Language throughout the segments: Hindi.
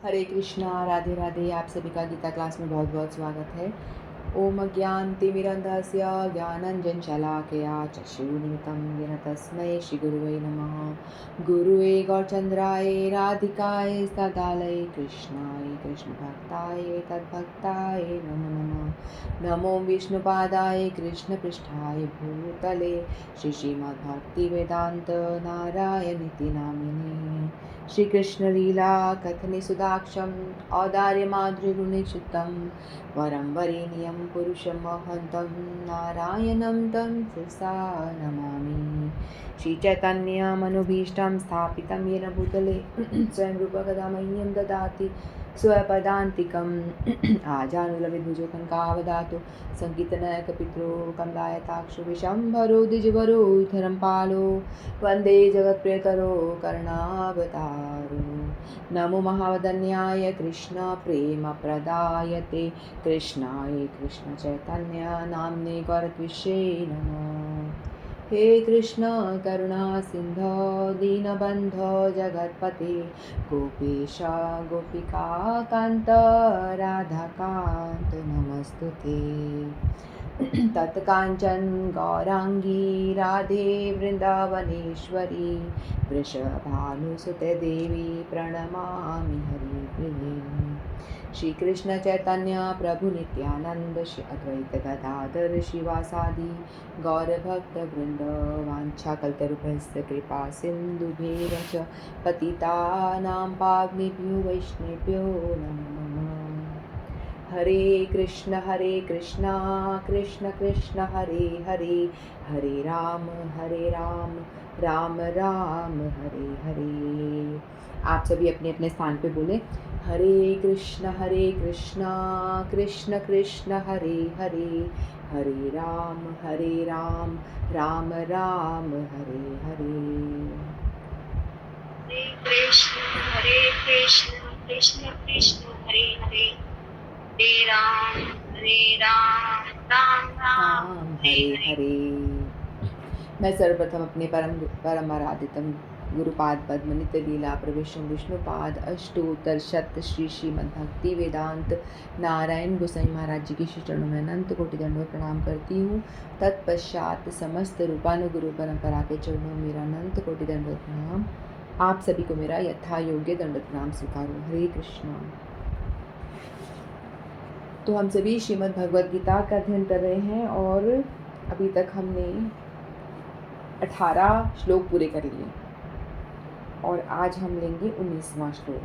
हरे कृष्णा, राधे राधे। आप सभी का गीता क्लास में बहुत बहुत स्वागत है। ओम अज्ञानतिमिरन्धस्य ज्ञानञ्जनशलाकया चक्षुरुन्मिलितं येन तस्मै श्रीगुरुवे नमः। गुरुवे गौरचन्द्राय राधिकाय सदालये कृष्णाय कृष्णभक्ताय तद्भक्ताय नमो नमः। नमो विष्णुपादाय कृष्णपृष्ठाय भूतले श्रीमद्भक्तिवेदान्त नारायणीति नामिने। श्री कृष्ण लीला कथने सुदाक्षम औदार्य माधुर्यगुणिक्षितम वरं वरेण्यं पुरुषमहन्तं नारायणं तं शिरसा नमामि। श्रीचैतन्यमनुभीष्टं स्थापितं येन भूतले स्वयं रूपकदा मह्यं ददाति स्वपदान्तिकम् आजानुलविद्भुजो कनकावदातु सङ्गीतनायकपितरो कमलायताक्षो विशम्भरो द्विजवरो धरं पालो वन्दे जगत्प्रियकरो करुणावतारो। नमो महावदन्याय कृष्णप्रेमप्रदायते कृष्णाय कृष्णचैतन्य नाम्ने गौरद्विषे नमः। हे कृष्ण करुणा सिन्धो दीनबन्धो जगत्पते गोपेश गोपिका कान्त राधाकान्त नमस्तुते। तत्काञ्चन गौराङ्गी राधे वृन्दावनेश्वरी वृषभानुसुते देवी प्रणमामि हरिप्रिये। श्री कृष्ण चैतन्य प्रभु नित्यानंद श्री अद्वैत गदाधर शिवासादि गौरभक्तवृंद वाञ्छाकल्पतरुभ्यश्च कृपा सिन्धुभ्येव च पतितानां पावनेभ्यो वैष्णवेभ्यो नमो नमः। हरे कृष्ण कृष्ण कृष्ण हरे हरे हरे राम राम राम हरे हरे। आप सभी अपने अपने स्थान पे बोले हरे कृष्ण कृष्ण कृष्ण हरे हरे हरे राम राम राम हरे हरे। हरे कृष्ण कृष्ण कृष्ण हरे हरे हरे राम राम राम हरे हरे। मैं सर्वप्रथम अपने परम आराधितम गुरुपाद पद्म नित्य लीला प्रवेशम विष्णुपाद अष्टोत्तर शत श्री श्रीमद्भक्ति वेदांत नारायण गोसाई महाराज जी के श्री चरणों में अनंत कोटि दंडवत प्रणाम करती हूँ। तत्पश्चात समस्त रूपानुगुरु परंपरा के चरणों में मेरा अनंत कोटि दंडवत प्रणाम। आप सभी को मेरा यथा योग्य दंडवत प्रणाम स्वीकार हो। हरे कृष्णा। तो हम सभी श्रीमद् भगवद गीता का अध्ययन कर रहे हैं और अभी तक हमने 18 श्लोक पूरे कर लिए और आज हम लेंगे 19वां श्लोक।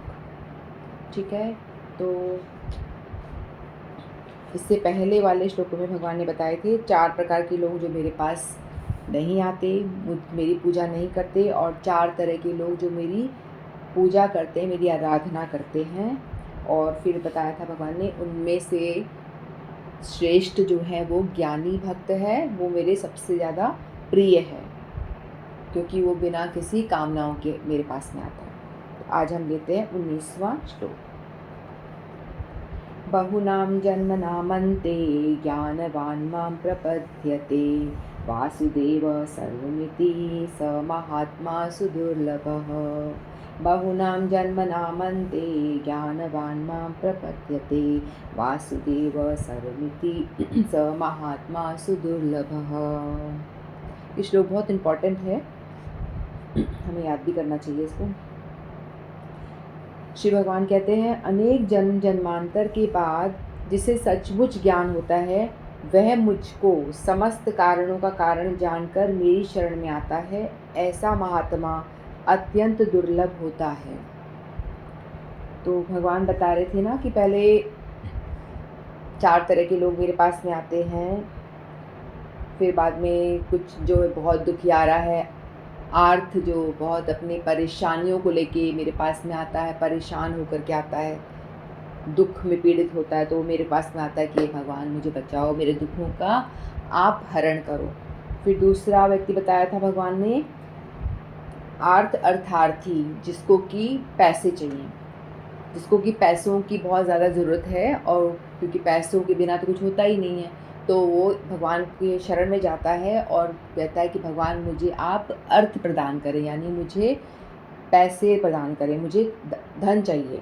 ठीक है, तो इससे पहले वाले श्लोकों में भगवान ने बताए थे 4 प्रकार के लोग जो मेरे पास नहीं आते, मेरी पूजा नहीं करते, और 4 तरह के लोग जो मेरी पूजा करते हैं, मेरी आराधना करते हैं। और फिर बताया था भगवान ने उनमें से श्रेष्ठ जो है वो ज्ञानी भक्त है, वो मेरे सबसे ज़्यादा प्रिय है क्योंकि वो बिना किसी कामनाओं के मेरे पास में आता है। तो आज हम लेते हैं 19वां श्लोक। बहुनाम जन्मनामन्ते ज्ञानवान् मां प्रपद्यते वासुदेव सर्वमिति स महात्मा सुदुर्लभः। बहुनां जन्मनामन्ते ज्ञानवान् मां प्रपद्यते वासुदेव सर्वमिति स महात्मा सुदुर्लभः। ये श्लोक बहुत इम्पोर्टेंट है, हमें याद भी करना चाहिए इसको। श्री भगवान कहते हैं अनेक जन्म जन्मांतर के बाद जिसे सचमुच ज्ञान होता है वह मुझको समस्त कारणों का कारण जानकर मेरी शरण में आता है। ऐसा महात्मा अत्यंत दुर्लभ होता है। तो भगवान बता रहे थे ना कि पहले 4 तरह के लोग मेरे पास में आते हैं, फिर बाद में कुछ जो बहुत दुखियारा है, आर्थ जो बहुत अपनी परेशानियों को लेके मेरे पास में आता है, परेशान होकर के आता है, दुख में पीड़ित होता है, तो मेरे पास में आता है कि भगवान मुझे बचाओ, मेरे दुखों का आप हरण करो। फिर दूसरा व्यक्ति बताया था भगवान ने आर्थ अर्थार्थी, जिसको कि पैसे चाहिए, जिसको कि पैसों की बहुत ज़्यादा ज़रूरत है, और क्योंकि पैसों के बिना तो कुछ होता ही नहीं है, तो वो भगवान के शरण में जाता है और कहता है कि भगवान मुझे आप अर्थ प्रदान करें, यानी मुझे पैसे प्रदान करें, मुझे धन चाहिए।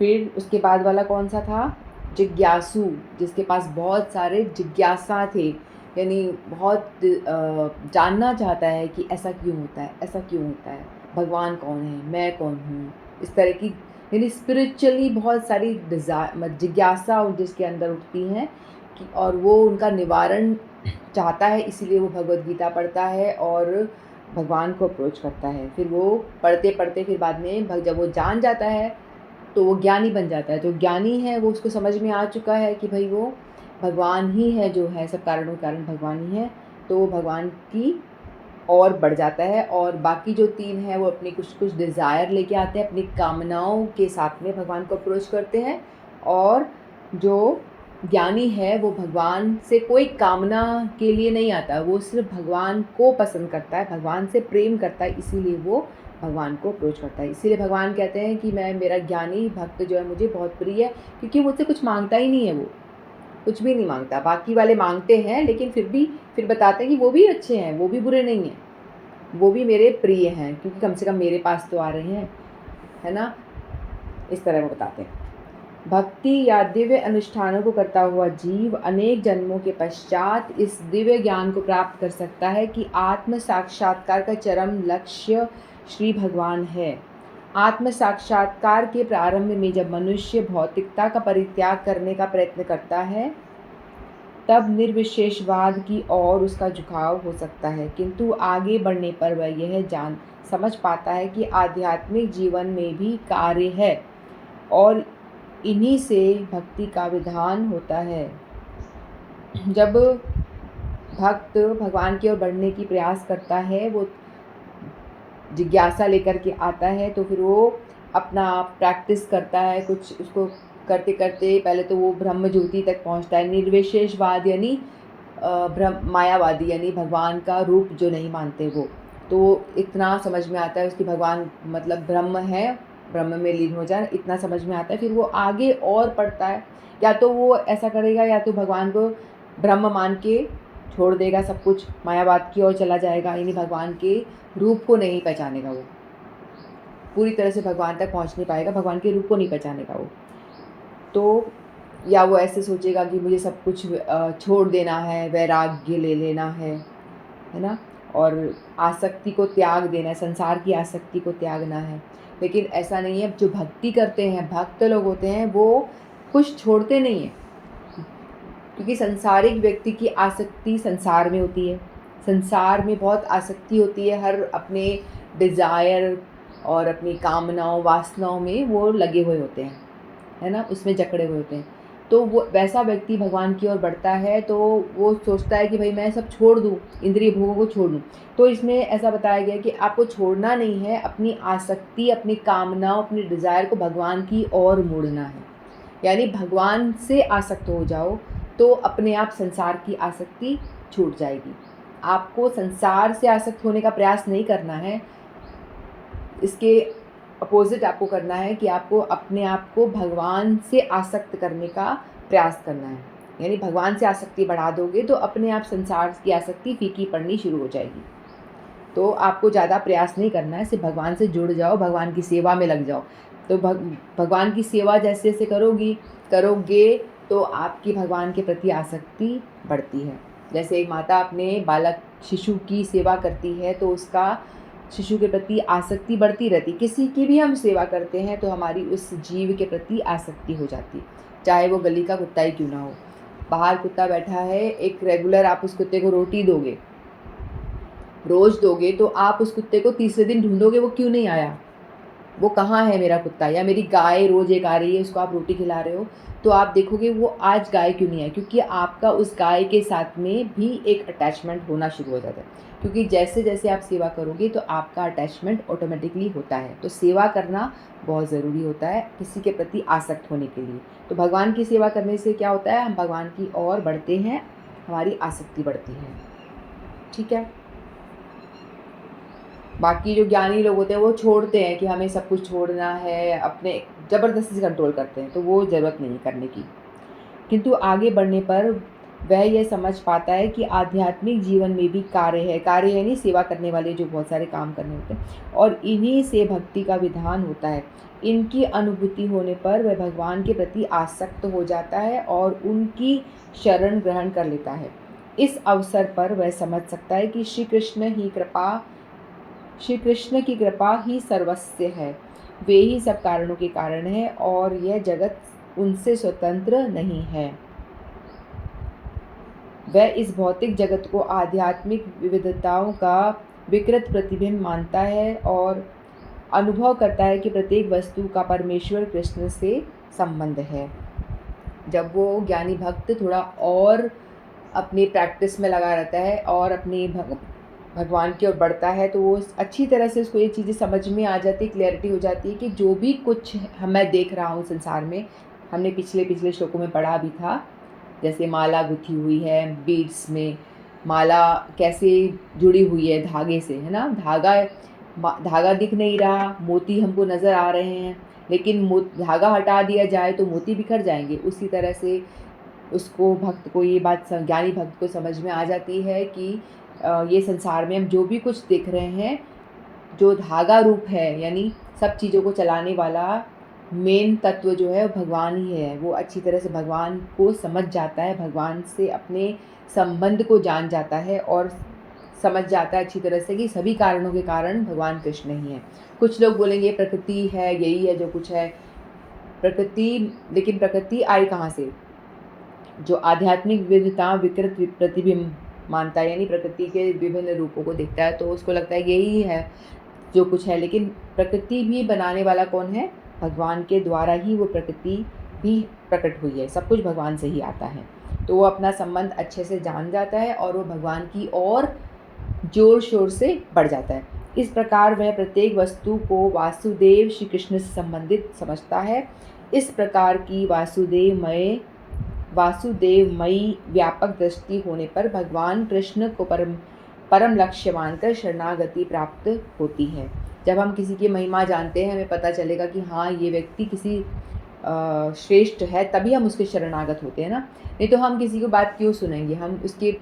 फिर उसके बाद वाला कौन सा था? जिज्ञासु, जिसके पास बहुत सारे जिज्ञासा थे, यानी बहुत जानना चाहता है कि ऐसा क्यों होता है, ऐसा क्यों होता है, भगवान कौन है, मैं कौन हूँ, इस तरह की, यानी स्पिरिचुअली बहुत सारी जिज्ञासा जिसके अंदर उठती हैं कि, और वो उनका निवारण चाहता है, इसीलिए वो भगवद गीता पढ़ता है और भगवान को अप्रोच करता है। फिर वो पढ़ते पढ़ते फिर बाद में जब वो जान जाता है तो वो ज्ञानी बन जाता है। जो ज्ञानी है वो उसको समझ में आ चुका है कि भाई वो भगवान ही है जो है, सब कारणों के कारण भगवान ही है, तो वो भगवान की और बढ़ जाता है। और बाकी जो 3 हैं वो अपनी कुछ कुछ डिज़ायर लेके आते हैं, अपनी कामनाओं के साथ में भगवान को अप्रोच करते हैं। और जो ज्ञानी है वो भगवान से कोई कामना के लिए नहीं आता, वो सिर्फ भगवान को पसंद करता है, भगवान से प्रेम करता है, इसीलिए वो भगवान को अप्रोच करता है। इसीलिए भगवान कहते हैं कि मेरा ज्ञानी भक्त जो है मुझे बहुत प्रिय है, क्योंकि मुझसे कुछ मांगता ही नहीं है, वो कुछ भी नहीं मांगता। बाकी वाले मांगते हैं लेकिन फिर बताते हैं कि वो भी अच्छे हैं, वो भी बुरे नहीं हैं, वो भी मेरे प्रिय हैं, क्योंकि कम से कम मेरे पास तो आ रहे हैं, है ना। इस तरह वो बताते हैं। भक्ति या दिव्य अनुष्ठानों को करता हुआ जीव अनेक जन्मों के पश्चात इस दिव्य ज्ञान को प्राप्त कर सकता है कि आत्म साक्षात्कार का चरम लक्ष्य श्री भगवान है। आत्म साक्षात्कार के प्रारंभ में जब मनुष्य भौतिकता का परित्याग करने का प्रयत्न करता है तब निर्विशेषवाद की ओर उसका झुकाव हो सकता है, किंतु आगे बढ़ने पर वह यह समझ पाता है कि आध्यात्मिक जीवन में भी कार्य है और इन्हीं से भक्ति का विधान होता है। जब भक्त भगवान की ओर बढ़ने की प्रयास करता है, वो जिज्ञासा लेकर के आता है, तो फिर वो अपना प्रैक्टिस करता है, कुछ उसको करते करते पहले तो वो ब्रह्म ज्योति तक पहुंचता है। निर्विशेषवाद यानी मायावादी, यानी भगवान का रूप जो नहीं मानते वो, तो इतना समझ में आता है उसकी भगवान मतलब ब्रह्म है, ब्रह्म में लीन हो जाए, इतना समझ में आता है। फिर वो आगे और पढ़ता है, या तो वो ऐसा करेगा या तो भगवान को ब्रह्म मान के छोड़ देगा, सब कुछ मायावाद की ओर चला जाएगा, यानी भगवान के रूप को नहीं पहचानेगा, वो पूरी तरह से भगवान तक पहुंच नहीं पाएगा, भगवान के रूप को नहीं पहचानेगा वो। तो या वो ऐसे सोचेगा कि मुझे सब कुछ छोड़ देना है, वैराग्य ले लेना है ना, और आसक्ति को त्याग देना है, संसार की आसक्ति को त्यागना है। लेकिन ऐसा नहीं है। जो भक्ति करते हैं, भक्त लोग होते हैं, वो कुछ छोड़ते नहीं हैं, क्योंकि संसारिक व्यक्ति की आसक्ति संसार में होती है, संसार में बहुत आसक्ति होती है, हर अपने डिज़ायर और अपनी कामनाओं वासनाओं में वो लगे हुए होते हैं, है ना, उसमें जकड़े हुए होते हैं। तो वो वैसा व्यक्ति भगवान की ओर बढ़ता है तो वो सोचता है कि भाई मैं सब छोड़ दूँ, इंद्रिय भोगों को छोड़ दूँ। तो इसमें ऐसा बताया गया कि आपको छोड़ना नहीं है, अपनी आसक्ति, अपनी कामनाओं, अपनी डिज़ायर को भगवान की ओर मोड़ना है। यानी भगवान से आसक्त हो जाओ तो अपने आप संसार की आसक्ति छूट जाएगी। आपको संसार से आसक्त होने का प्रयास नहीं करना है, इसके अपोजिट आपको करना है कि आपको अपने आप को भगवान से आसक्त करने का प्रयास करना है। यानी भगवान से आसक्ति बढ़ा दोगे तो अपने आप संसार की आसक्ति फीकी पड़नी शुरू हो जाएगी। तो आपको ज़्यादा प्रयास नहीं करना है, सिर्फ भगवान से जुड़ जाओ, भगवान की सेवा में लग जाओ। तो भगवान की सेवा जैसे जैसे करोगे तो आपकी भगवान के प्रति आसक्ति बढ़ती है। जैसे एक माता अपने बालक शिशु की सेवा करती है तो उसका शिशु के प्रति आसक्ति बढ़ती रहती। किसी की भी हम सेवा करते हैं तो हमारी उस जीव के प्रति आसक्ति हो जाती, चाहे वो गली का कुत्ता ही क्यों ना हो। बाहर कुत्ता बैठा है, एक रेगुलर आप उस कुत्ते को रोटी दोगे, रोज़ दोगे, तो आप उस कुत्ते को तीसरे दिन ढूंढोगे वो क्यों नहीं आया, वो कहाँ है मेरा कुत्ता। या मेरी गाय रोज़ एक आ रही है, उसको आप रोटी खिला रहे हो, तो आप देखोगे वो आज गाय क्यों नहीं आई, क्योंकि आपका उस गाय के साथ में भी एक अटैचमेंट होना शुरू हो जाता है। क्योंकि जैसे जैसे आप सेवा करोगे तो आपका अटैचमेंट ऑटोमेटिकली होता है। तो सेवा करना बहुत ज़रूरी होता है किसी के प्रति आसक्त होने के लिए। तो भगवान की सेवा करने से क्या होता है, हम भगवान की ओर बढ़ते हैं, हमारी आसक्ति बढ़ती है। ठीक है। बाकी जो ज्ञानी लोग होते हैं वो छोड़ते हैं कि हमें सब कुछ छोड़ना है, अपने ज़बरदस्ती से कंट्रोल करते हैं, तो वो ज़रूरत नहीं करने की। किंतु आगे बढ़ने पर वह यह समझ पाता है कि आध्यात्मिक जीवन में भी कार्य है। कार्य यानी सेवा करने वाले जो बहुत सारे काम करने होते हैं, और इन्हीं से भक्ति का विधान होता है। इनकी अनुभूति होने पर वह भगवान के प्रति आसक्त हो जाता है और उनकी शरण ग्रहण कर लेता है। इस अवसर पर वह समझ सकता है कि श्री कृष्ण की कृपा ही सर्वस्व है। वे ही सब कारणों के कारण है और यह जगत उनसे स्वतंत्र नहीं है। वह इस भौतिक जगत को आध्यात्मिक विविधताओं का विकृत प्रतिबिंब मानता है और अनुभव करता है कि प्रत्येक वस्तु का परमेश्वर कृष्ण से संबंध है। जब वो ज्ञानी भक्त थोड़ा और अपनी प्रैक्टिस में लगा रहता है और अपनी भगवान की ओर बढ़ता है, तो वो अच्छी तरह से उसको ये चीज़ें समझ में आ जाती है, क्लैरिटी हो जाती है कि जो भी कुछ मैं देख रहा हूँ संसार में, हमने पिछले श्लोकों में पढ़ा भी था, जैसे माला गुथी हुई है बीड्स में, माला कैसे जुड़ी हुई है धागे से, है ना। धागा दिख नहीं रहा, मोती हमको नज़र आ रहे हैं, लेकिन धागा हटा दिया जाए तो मोती बिखर जाएंगे। उसी तरह से उसको भक्त को ये बात, ज्ञानी भक्त को समझ में आ जाती है कि ये संसार में हम जो भी कुछ देख रहे हैं, जो धागा रूप है, यानी सब चीज़ों को चलाने वाला मेन तत्व जो है वो भगवान ही है। वो अच्छी तरह से भगवान को समझ जाता है, भगवान से अपने संबंध को जान जाता है और समझ जाता है अच्छी तरह से कि सभी कारणों के कारण भगवान कृष्ण ही हैं। कुछ लोग बोलेंगे प्रकृति है, यही है जो कुछ है प्रकृति, लेकिन प्रकृति आई कहाँ से? जो आध्यात्मिक विविधता विकृत प्रतिबिंब मानता है, यानी प्रकृति के विभिन्न रूपों को देखता है, तो उसको लगता है यही है जो कुछ है। लेकिन प्रकृति भी बनाने वाला कौन है? भगवान के द्वारा ही वो प्रकृति भी प्रकट हुई है। सब कुछ भगवान से ही आता है। तो वो अपना संबंध अच्छे से जान जाता है और वो भगवान की ओर जोर शोर से बढ़ जाता है। इस प्रकार वह प्रत्येक वस्तु को वासुदेव श्री कृष्ण से संबंधित समझता है। इस प्रकार की वासुदेवमयी व्यापक दृष्टि होने पर भगवान कृष्ण को परम लक्ष्य मानकर शरणागति प्राप्त होती है। जब हम किसी की महिमा जानते हैं, हमें पता चलेगा कि हाँ ये व्यक्ति किसी श्रेष्ठ है, तभी हम उसके शरणागत होते हैं ना। नहीं तो हम किसी को बात क्यों सुनेंगे, हम उसके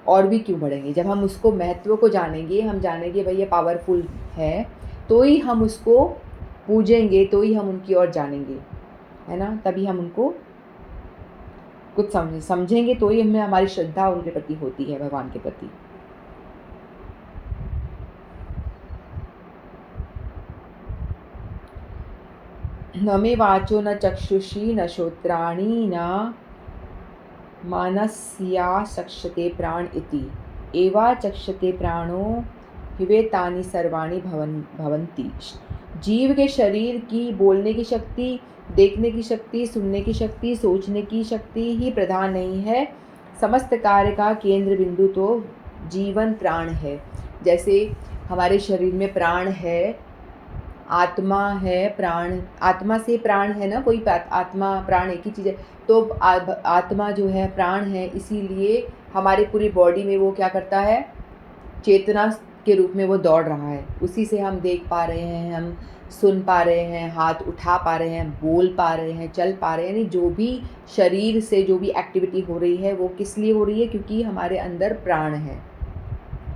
और भी क्यों बढ़ेंगे। जब हम उसको महत्व को जानेंगे, हम जानेंगे भाई ये पावरफुल है, तो ही हम उसको पूजेंगे, तो ही हम उनकी ओर जानेंगे, है ना। तभी हम उनको कुछ समझेंगे, तो ही हमें हमारी श्रद्धा उनके प्रति होती है, भगवान के प्रति। न मे वाचो न चक्षुषी न श्रोत्राणि न मानस्या चक्षते प्राण इति एवा चक्षते प्राणो विवेतानि सर्वाणि भवन्ति। जीव के शरीर की बोलने की शक्ति, देखने की शक्ति, सुनने की शक्ति, सोचने की शक्ति ही प्रधान नहीं है। समस्त कार्य का केंद्र बिंदु तो जीवन प्राण है। जैसे हमारे शरीर में प्राण है, आत्मा है, प्राण, आत्मा से प्राण है ना, कोई आत्मा प्राण एक ही चीज़ है। तो आत्मा जो है प्राण है, इसीलिए हमारी पूरी बॉडी में वो क्या करता है, चेतना के रूप में वो दौड़ रहा है। उसी से हम देख पा रहे हैं, हम सुन पा रहे हैं, हाथ उठा पा रहे हैं, बोल पा रहे हैं, चल पा रहे हैं। यानी जो भी शरीर से जो भी एक्टिविटी हो रही है वो किस लिए हो रही है? क्योंकि हमारे अंदर प्राण है,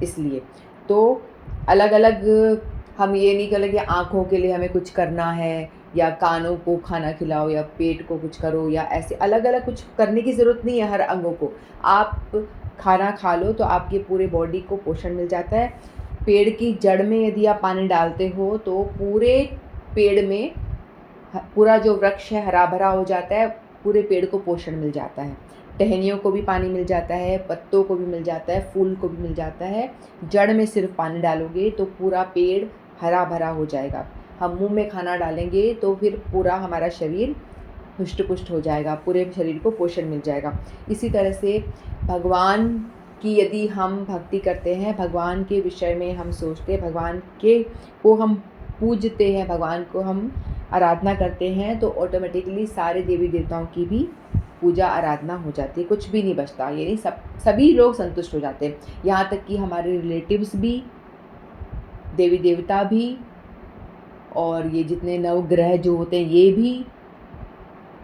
इसलिए। तो अलग अलग हम ये नहीं करें कि आँखों के लिए हमें कुछ करना है, या कानों को खाना खिलाओ, या पेट को कुछ करो, या ऐसे अलग अलग कुछ करने की ज़रूरत नहीं है हर अंगों को। आप खाना खा लो तो आपके पूरे बॉडी को पोषण मिल जाता है। पेड़ की जड़ में यदि आप पानी डालते हो तो पूरे पेड़ में, पूरा जो वृक्ष है हरा भरा हो जाता है, पूरे पेड़ को पोषण मिल जाता है। टहनियों को भी पानी मिल जाता है, पत्तों को भी मिल जाता है, फूल को भी मिल जाता है। जड़ में सिर्फ पानी डालोगे तो पूरा पेड़ हरा भरा हो जाएगा। हम मुंह में खाना डालेंगे तो फिर पूरा हमारा शरीर हुष्ट पुष्ट हो जाएगा, पूरे शरीर को पोषण मिल जाएगा। इसी तरह से भगवान की यदि हम भक्ति करते हैं, भगवान के विषय में हम सोचते हैं, भगवान के को हम पूजते हैं, भगवान को हम आराधना करते हैं, तो ऑटोमेटिकली सारे देवी देवताओं की भी पूजा आराधना हो जाती है, कुछ भी नहीं बचता। यानी सभी लोग संतुष्ट हो जाते हैं, यहाँ तक कि हमारे रिलेटिव्स भी, देवी देवता भी, और ये जितने नवग्रह जो होते हैं ये भी,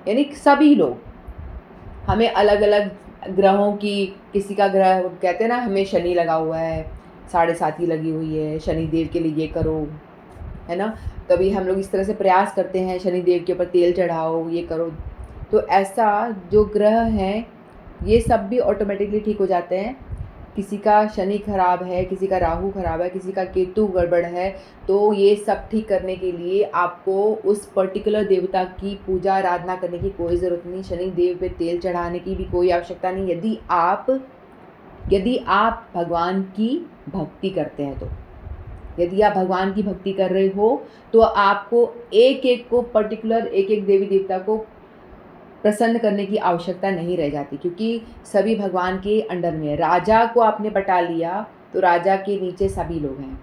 यानी सभी लोग। हमें अलग अलग ग्रहों की, किसी का ग्रह कहते हैं ना हमें शनि लगा हुआ है, 7.5 लगी हुई है, शनि देव के लिए ये करो, है ना। कभी हम लोग इस तरह से प्रयास करते हैं, शनि देव के ऊपर तेल चढ़ाओ, ये करो। तो ऐसा जो ग्रह हैं ये सब भी ऑटोमेटिकली ठीक हो जाते हैं। किसी का शनि खराब है, किसी का राहु खराब है, किसी का केतु गड़बड़ है, तो ये सब ठीक करने के लिए आपको उस पर्टिकुलर देवता की पूजा आराधना करने की कोई ज़रूरत नहीं, शनि देव पे तेल चढ़ाने की भी कोई आवश्यकता नहीं, यदि आप भगवान की भक्ति करते हैं तो। यदि आप भगवान की भक्ति कर रहे हो तो आपको एक-एक को पर्टिकुलर एक-एक देवी देवता को प्रसन्न करने की आवश्यकता नहीं रह जाती, क्योंकि सभी भगवान के अंडर में है। राजा को आपने पटा लिया तो राजा के नीचे सभी लोग हैं,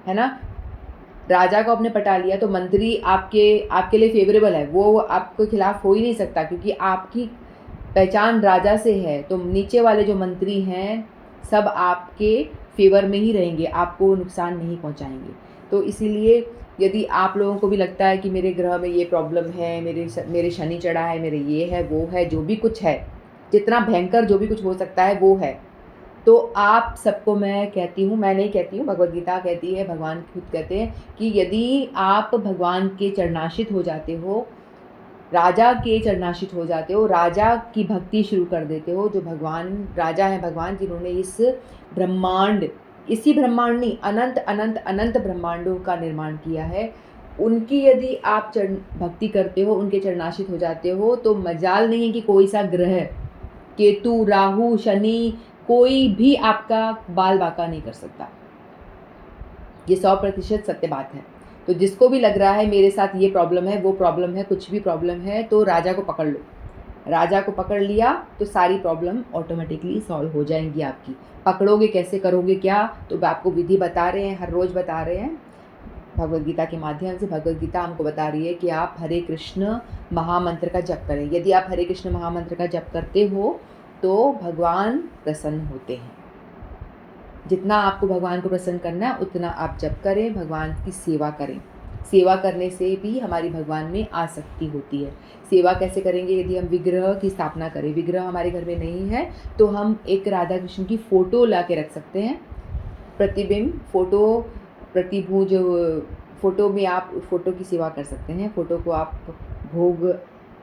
है ना। राजा को आपने पटा लिया तो मंत्री आपके लिए फेवरेबल है, वो आपके खिलाफ हो ही नहीं सकता, क्योंकि आपकी पहचान राजा से है। तो नीचे वाले जो मंत्री हैं सब आपके फेवर में ही रहेंगे, आपको नुकसान नहीं पहुंचाएंगे। तो इसीलिए यदि आप लोगों को भी लगता है कि मेरे ग्रह में ये प्रॉब्लम है, मेरे शनि चढ़ा है, मेरे ये है वो है, जो भी कुछ है, जितना भयंकर जो भी कुछ हो सकता है वो है, तो आप सबको मैं कहती हूँ, मैं नहीं कहती हूँ, भगवद गीता कहती है, भगवान खुद कहते हैं कि यदि आप भगवान के चरणाश्रित हो जाते हो, राजा के चरणाश्रित हो जाते हो, राजा की भक्ति शुरू कर देते हो, जो भगवान राजा हैं, भगवान जिन्होंने इस ब्रह्मांड, इसी ब्रह्मांड नहीं, अनंत अनंत अनंत ब्रह्मांडों का निर्माण किया है, उनकी यदि आप भक्ति करते हो, उनके चरणाश्रित हो जाते हो, तो मजाल नहीं है कि कोई सा ग्रह, केतु, राहु, शनि, कोई भी आपका बाल बाका नहीं कर सकता। ये 100% सत्य बात है। तो जिसको भी लग रहा है मेरे साथ ये प्रॉब्लम है, वो प्रॉब्लम है, कुछ भी प्रॉब्लम है, तो राजा को पकड़ लो। राजा को पकड़ लिया तो सारी प्रॉब्लम ऑटोमेटिकली सॉल्व हो जाएंगी आपकी। पकड़ोगे कैसे, करोगे क्या, तो आपको विधि बता रहे हैं, हर रोज़ बता रहे हैं भगवद गीता के माध्यम से। भगवद गीता हमको बता रही है कि आप हरे कृष्ण महामंत्र का जप करें। यदि आप हरे कृष्ण महामंत्र का जप करते हो तो भगवान प्रसन्न होते हैं। जितना आपको भगवान को प्रसन्न करना है उतना आप जप करें, भगवान की सेवा करें। सेवा करने से भी हमारी भगवान में आसक्ति होती है। सेवा कैसे करेंगे, यदि हम विग्रह की स्थापना करें, विग्रह हमारे घर में नहीं है तो हम एक राधा कृष्ण की फ़ोटो ला के रख सकते हैं। प्रतिबिंब फ़ोटो, प्रतिभूज फ़ोटो में आप फ़ोटो की सेवा कर सकते हैं। फ़ोटो को आप भोग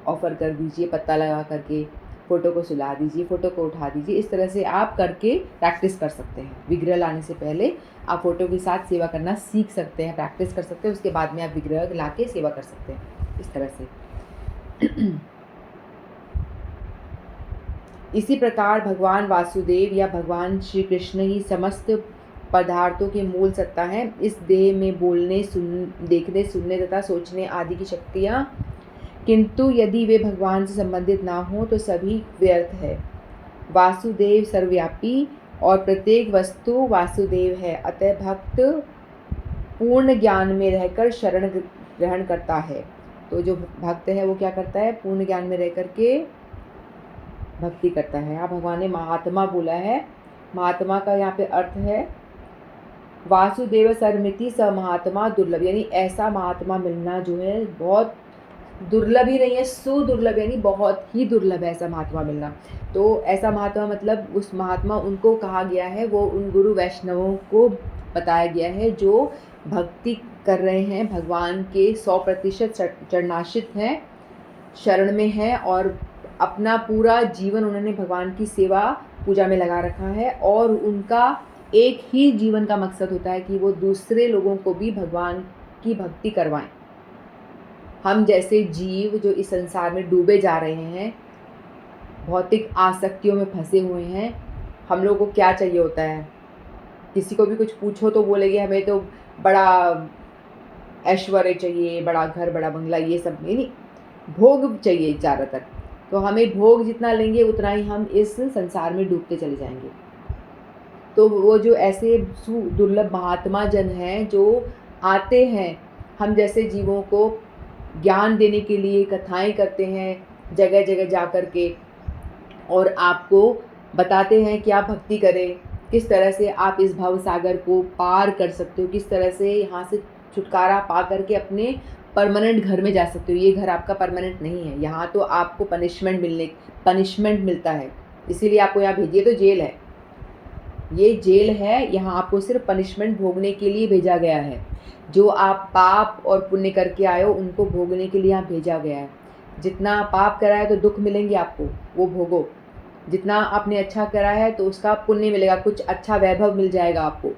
ऑफ़र कर दीजिए, पत्ता लगा करके फ़ोटो को सुला दीजिए, फ़ोटो को उठा दीजिए। इस तरह से आप करके प्रैक्टिस कर सकते हैं। विग्रह लाने से पहले आप फ़ोटो के साथ सेवा करना सीख सकते हैं, प्रैक्टिस कर सकते हैं। उसके बाद में आप विग्रह ला के सेवा कर सकते हैं, इस तरह से। इसी प्रकार भगवान वासुदेव या भगवान श्री कृष्ण ही समस्त पदार्थों के मूल सत्ता है। इस देह में बोलने, देखने, सुनने तथा सोचने आदि की शक्तियाँ, किंतु यदि वे भगवान से संबंधित ना हो तो सभी व्यर्थ है। वासुदेव सर्वव्यापी और प्रत्येक वस्तु वासुदेव है, अतः भक्त पूर्ण ज्ञान में रहकर शरण ग्रहण करता है। तो जो भक्त है वो क्या करता है, पूर्ण ज्ञान में रह करके भक्ति करता है। यहाँ भगवान ने महात्मा बोला है, महात्मा का यहाँ पे अर्थ है वासुदेव सर्वमिति स महात्मा दुर्लभ, यानी ऐसा महात्मा मिलना जो है बहुत दुर्लभ ही नहीं है, सुदुर्लभ, यानी बहुत ही दुर्लभ है ऐसा महात्मा मिलना। तो ऐसा महात्मा मतलब उस महात्मा उनको कहा गया है, वो उन गुरु वैष्णवों को बताया गया है जो भक्ति कर रहे हैं, भगवान के 100% चरणाश्रित हैं, शरण में हैं और अपना पूरा जीवन उन्होंने भगवान की सेवा पूजा में लगा रखा है। और उनका एक ही जीवन का मकसद होता है कि वो दूसरे लोगों को भी भगवान की भक्ति करवाएं। हम जैसे जीव जो इस संसार में डूबे जा रहे हैं, भौतिक आसक्तियों में फंसे हुए हैं, हम लोग को क्या चाहिए होता है, किसी को भी कुछ पूछो तो बोलेंगे हमें तो बड़ा ऐश्वर्य चाहिए, बड़ा घर, बड़ा बंगला, ये सब नहीं, भोग चाहिए ज़्यादातर। तो हमें भोग जितना लेंगे उतना ही हम इस संसार में डूबते चले जाएंगे। तो वो जो ऐसे दुर्लभ महात्मा जन हैं जो आते हैं हम जैसे जीवों को ज्ञान देने के लिए, कथाएं करते हैं जगह जगह जा कर के, और आपको बताते हैं कि आप भक्ति करें, किस तरह से आप इस भव सागर को पार कर सकते हो, किस तरह से यहाँ से छुटकारा पा करके अपने परमानेंट घर में जा सकते हो। ये घर आपका परमानेंट नहीं है, यहाँ तो आपको पनिशमेंट मिलता है, इसीलिए आपको यहाँ भेजिए। तो जेल है, ये जेल है, यहाँ आपको सिर्फ पनिशमेंट भोगने के लिए भेजा गया है। जो आप पाप और पुण्य करके आए हो उनको भोगने के लिए यहाँ भेजा गया है। जितना पाप करा है तो दुख मिलेंगे आपको, वो भोगो। जितना आपने अच्छा करा है तो उसका पुण्य मिलेगा, कुछ अच्छा वैभव मिल जाएगा आपको,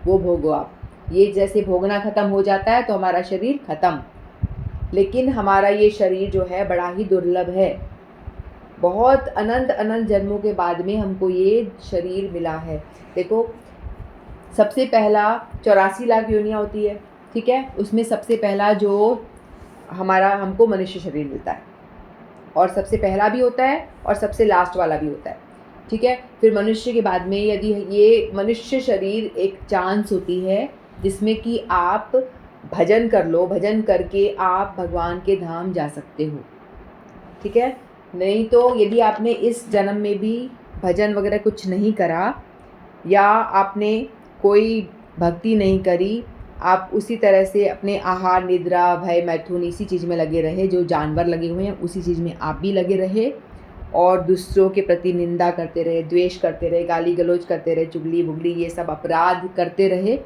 वो भोगो आप। ये जैसे भोगना ख़त्म हो जाता है तो हमारा शरीर ख़त्म। लेकिन हमारा ये शरीर जो है बड़ा ही दुर्लभ है, बहुत अनंत अनंत जन्मों के बाद में हमको ये शरीर मिला है। देखो, सबसे पहला 84 लाख योनियाँ होती है, ठीक है, उसमें सबसे पहला जो हमको मनुष्य शरीर मिलता है, और सबसे पहला भी होता है और सबसे लास्ट वाला भी होता है, ठीक है। फिर मनुष्य के बाद में यदि ये मनुष्य शरीर एक चांस होती है जिसमें कि आप भजन कर लो, भजन करके आप भगवान के धाम जा सकते हो, ठीक है। नहीं तो यदि आपने इस जन्म में भी भजन वगैरह कुछ नहीं करा या आपने कोई भक्ति नहीं करी, आप उसी तरह से अपने आहार निद्रा भय मैथुन इसी चीज़ में लगे रहे, जो जानवर लगे हुए हैं उसी चीज़ में आप भी लगे रहे, और दूसरों के प्रति निंदा करते रहे, द्वेष करते रहे, गाली गलौज करते रहे, चुगली बुगली ये सब अपराध करते रहे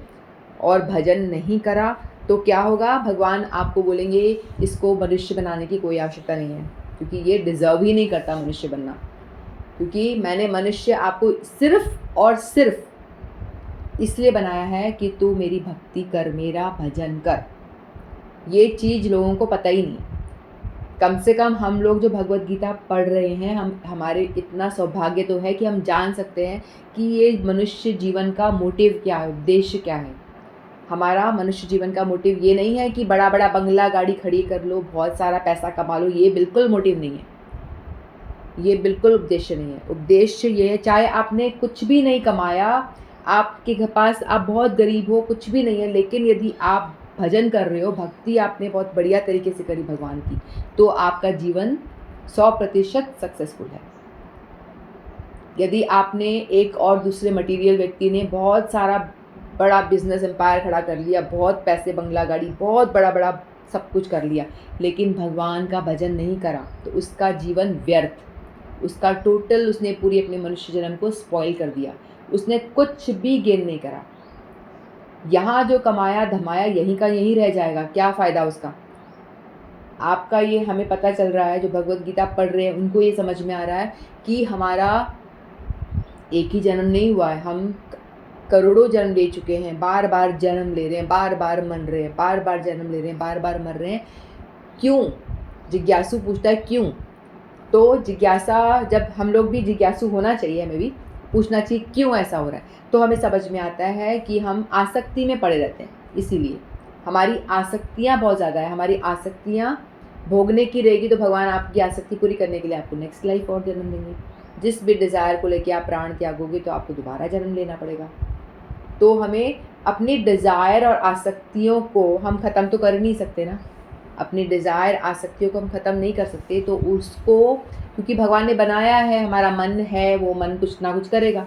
और भजन नहीं करा, तो क्या होगा? भगवान आपको बोलेंगे इसको मनुष्य बनाने की कोई आवश्यकता नहीं है, क्योंकि ये डिज़र्व ही नहीं करता मनुष्य बनना, क्योंकि मैंने मनुष्य आपको सिर्फ़ और सिर्फ इसलिए बनाया है कि तू मेरी भक्ति कर, मेरा भजन कर। ये चीज़ लोगों को पता ही नहीं। कम से कम हम लोग जो भगवत गीता पढ़ रहे हैं, हमारे इतना सौभाग्य तो है कि हम जान सकते हैं कि ये मनुष्य जीवन का मोटिव क्या है, उद्देश्य क्या है। हमारा मनुष्य जीवन का मोटिव ये नहीं है कि बड़ा बड़ा बंगला गाड़ी खड़ी कर लो, बहुत सारा पैसा कमा लो, ये बिल्कुल मोटिव नहीं है, ये बिल्कुल उद्देश्य नहीं है। उद्देश्य ये है, चाहे आपने कुछ भी नहीं कमाया, आपके पास आप बहुत गरीब हो, कुछ भी नहीं है, लेकिन यदि आप भजन कर रहे हो, भक्ति आपने बहुत बढ़िया तरीके से करी भगवान की, तो आपका जीवन 100% सक्सेसफुल है। यदि आपने एक और दूसरे मटेरियल व्यक्ति ने बहुत सारा बड़ा बिजनेस एम्पायर खड़ा कर लिया, बहुत पैसे बंगला गाड़ी, बहुत बड़ा बड़ा सब कुछ कर लिया, लेकिन भगवान का भजन नहीं करा, तो उसका जीवन व्यर्थ, उसका टोटल उसने पूरी अपने मनुष्य जन्म को स्पॉइल कर दिया, उसने कुछ भी गेन नहीं करा। यहाँ जो कमाया धमाया यहीं का यहीं रह जाएगा, क्या फ़ायदा उसका? आपका ये हमें पता चल रहा है, जो भगवत गीता पढ़ रहे हैं उनको ये समझ में आ रहा है कि हमारा एक ही जन्म नहीं हुआ है, हम करोड़ों जन्म ले चुके हैं, बार बार जन्म ले रहे हैं, बार बार मर रहे हैं, बार बार जन्म ले रहे हैं, बार बार मर रहे हैं। क्यों? जिज्ञासु पूछता है क्यों? तो जिज्ञासा, जब हम लोग भी जिज्ञासु होना चाहिए, हमें भी पूछना चाहिए क्यों ऐसा हो रहा है, तो हमें समझ में आता है कि हम आसक्ति में पड़े रहते हैं। इसीलिए हमारी आसक्तियाँ बहुत ज़्यादा है, हमारी आसक्तियाँ भोगने की रहेगी तो भगवान आपकी आसक्ति पूरी करने के लिए आपको नेक्स्ट लाइफ और जन्म देंगे। जिस भी डिज़ायर को लेके आप प्राण त्यागोगे तो आपको दोबारा जन्म लेना पड़ेगा। तो हमें अपनी डिज़ायर और आसक्तियों को हम ख़त्म तो कर नहीं सकते ना, अपनी डिज़ायर आसक्तियों को हम ख़त्म नहीं कर सकते, तो उसको, क्योंकि भगवान ने बनाया है, हमारा मन है, वो मन कुछ ना कुछ करेगा।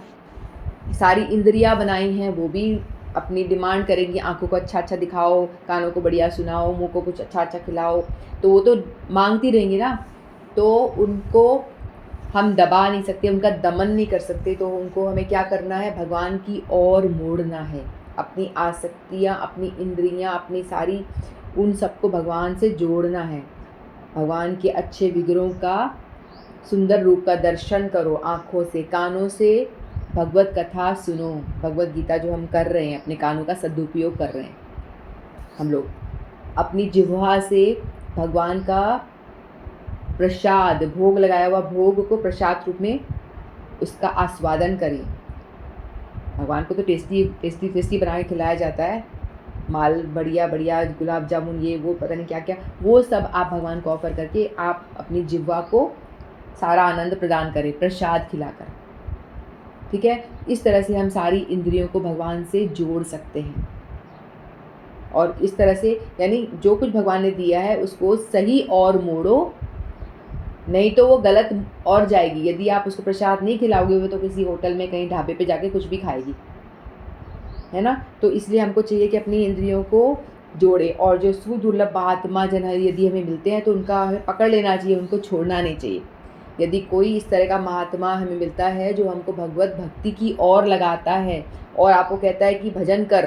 सारी इंद्रियां बनाई हैं, वो भी अपनी डिमांड करेंगी, आंखों को अच्छा अच्छा दिखाओ, कानों को बढ़िया सुनाओ, मुंह को कुछ अच्छा अच्छा खिलाओ, तो वो तो मांगती रहेंगी ना, तो उनको हम दबा नहीं सकते, उनका दमन नहीं कर सकते। तो उनको हमें क्या करना है? भगवान की ओर मोड़ना है, अपनी आसक्तियाँ, अपनी इंद्रियाँ, अपनी सारी उन सबको भगवान से जोड़ना है। भगवान के अच्छे विग्रहों का, सुंदर रूप का दर्शन करो, आँखों से, कानों से भगवत कथा सुनो। भगवत गीता जो हम कर रहे हैं, अपने कानों का सदुपयोग कर रहे हैं हम लोग। अपनी जिह्वा से भगवान का प्रसाद, भोग लगाया हुआ भोग को प्रसाद रूप में उसका आस्वादन करें। भगवान को तो टेस्टी टेस्टी टेस्टी बना के खिलाया जाता है, माल बढ़िया बढ़िया, गुलाब जामुन, ये वो पता नहीं क्या क्या, वो सब आप भगवान को ऑफ़र करके आप अपनी जिह्वा को सारा आनंद प्रदान करें प्रसाद खिलाकर, ठीक है। इस तरह से हम सारी इंद्रियों को भगवान से जोड़ सकते हैं, और इस तरह से यानी जो कुछ भगवान ने दिया है उसको सही और मोड़ो, नहीं तो वो गलत और जाएगी। यदि आप उसको प्रसाद नहीं खिलाओगे, वो तो किसी होटल में कहीं ढाबे पे जाके कुछ भी खाएगी, है ना। तो इसलिए हमको चाहिए कि अपनी इंद्रियों को जोड़े। और जो सुदुर्लभ महात्मा जन यदि हमें मिलते हैं तो उनका हमें पकड़ लेना चाहिए, उनको छोड़ना नहीं चाहिए। यदि कोई इस तरह का महात्मा हमें मिलता है जो हमको भगवत भक्ति की ओर लगाता है और आपको कहता है कि भजन कर,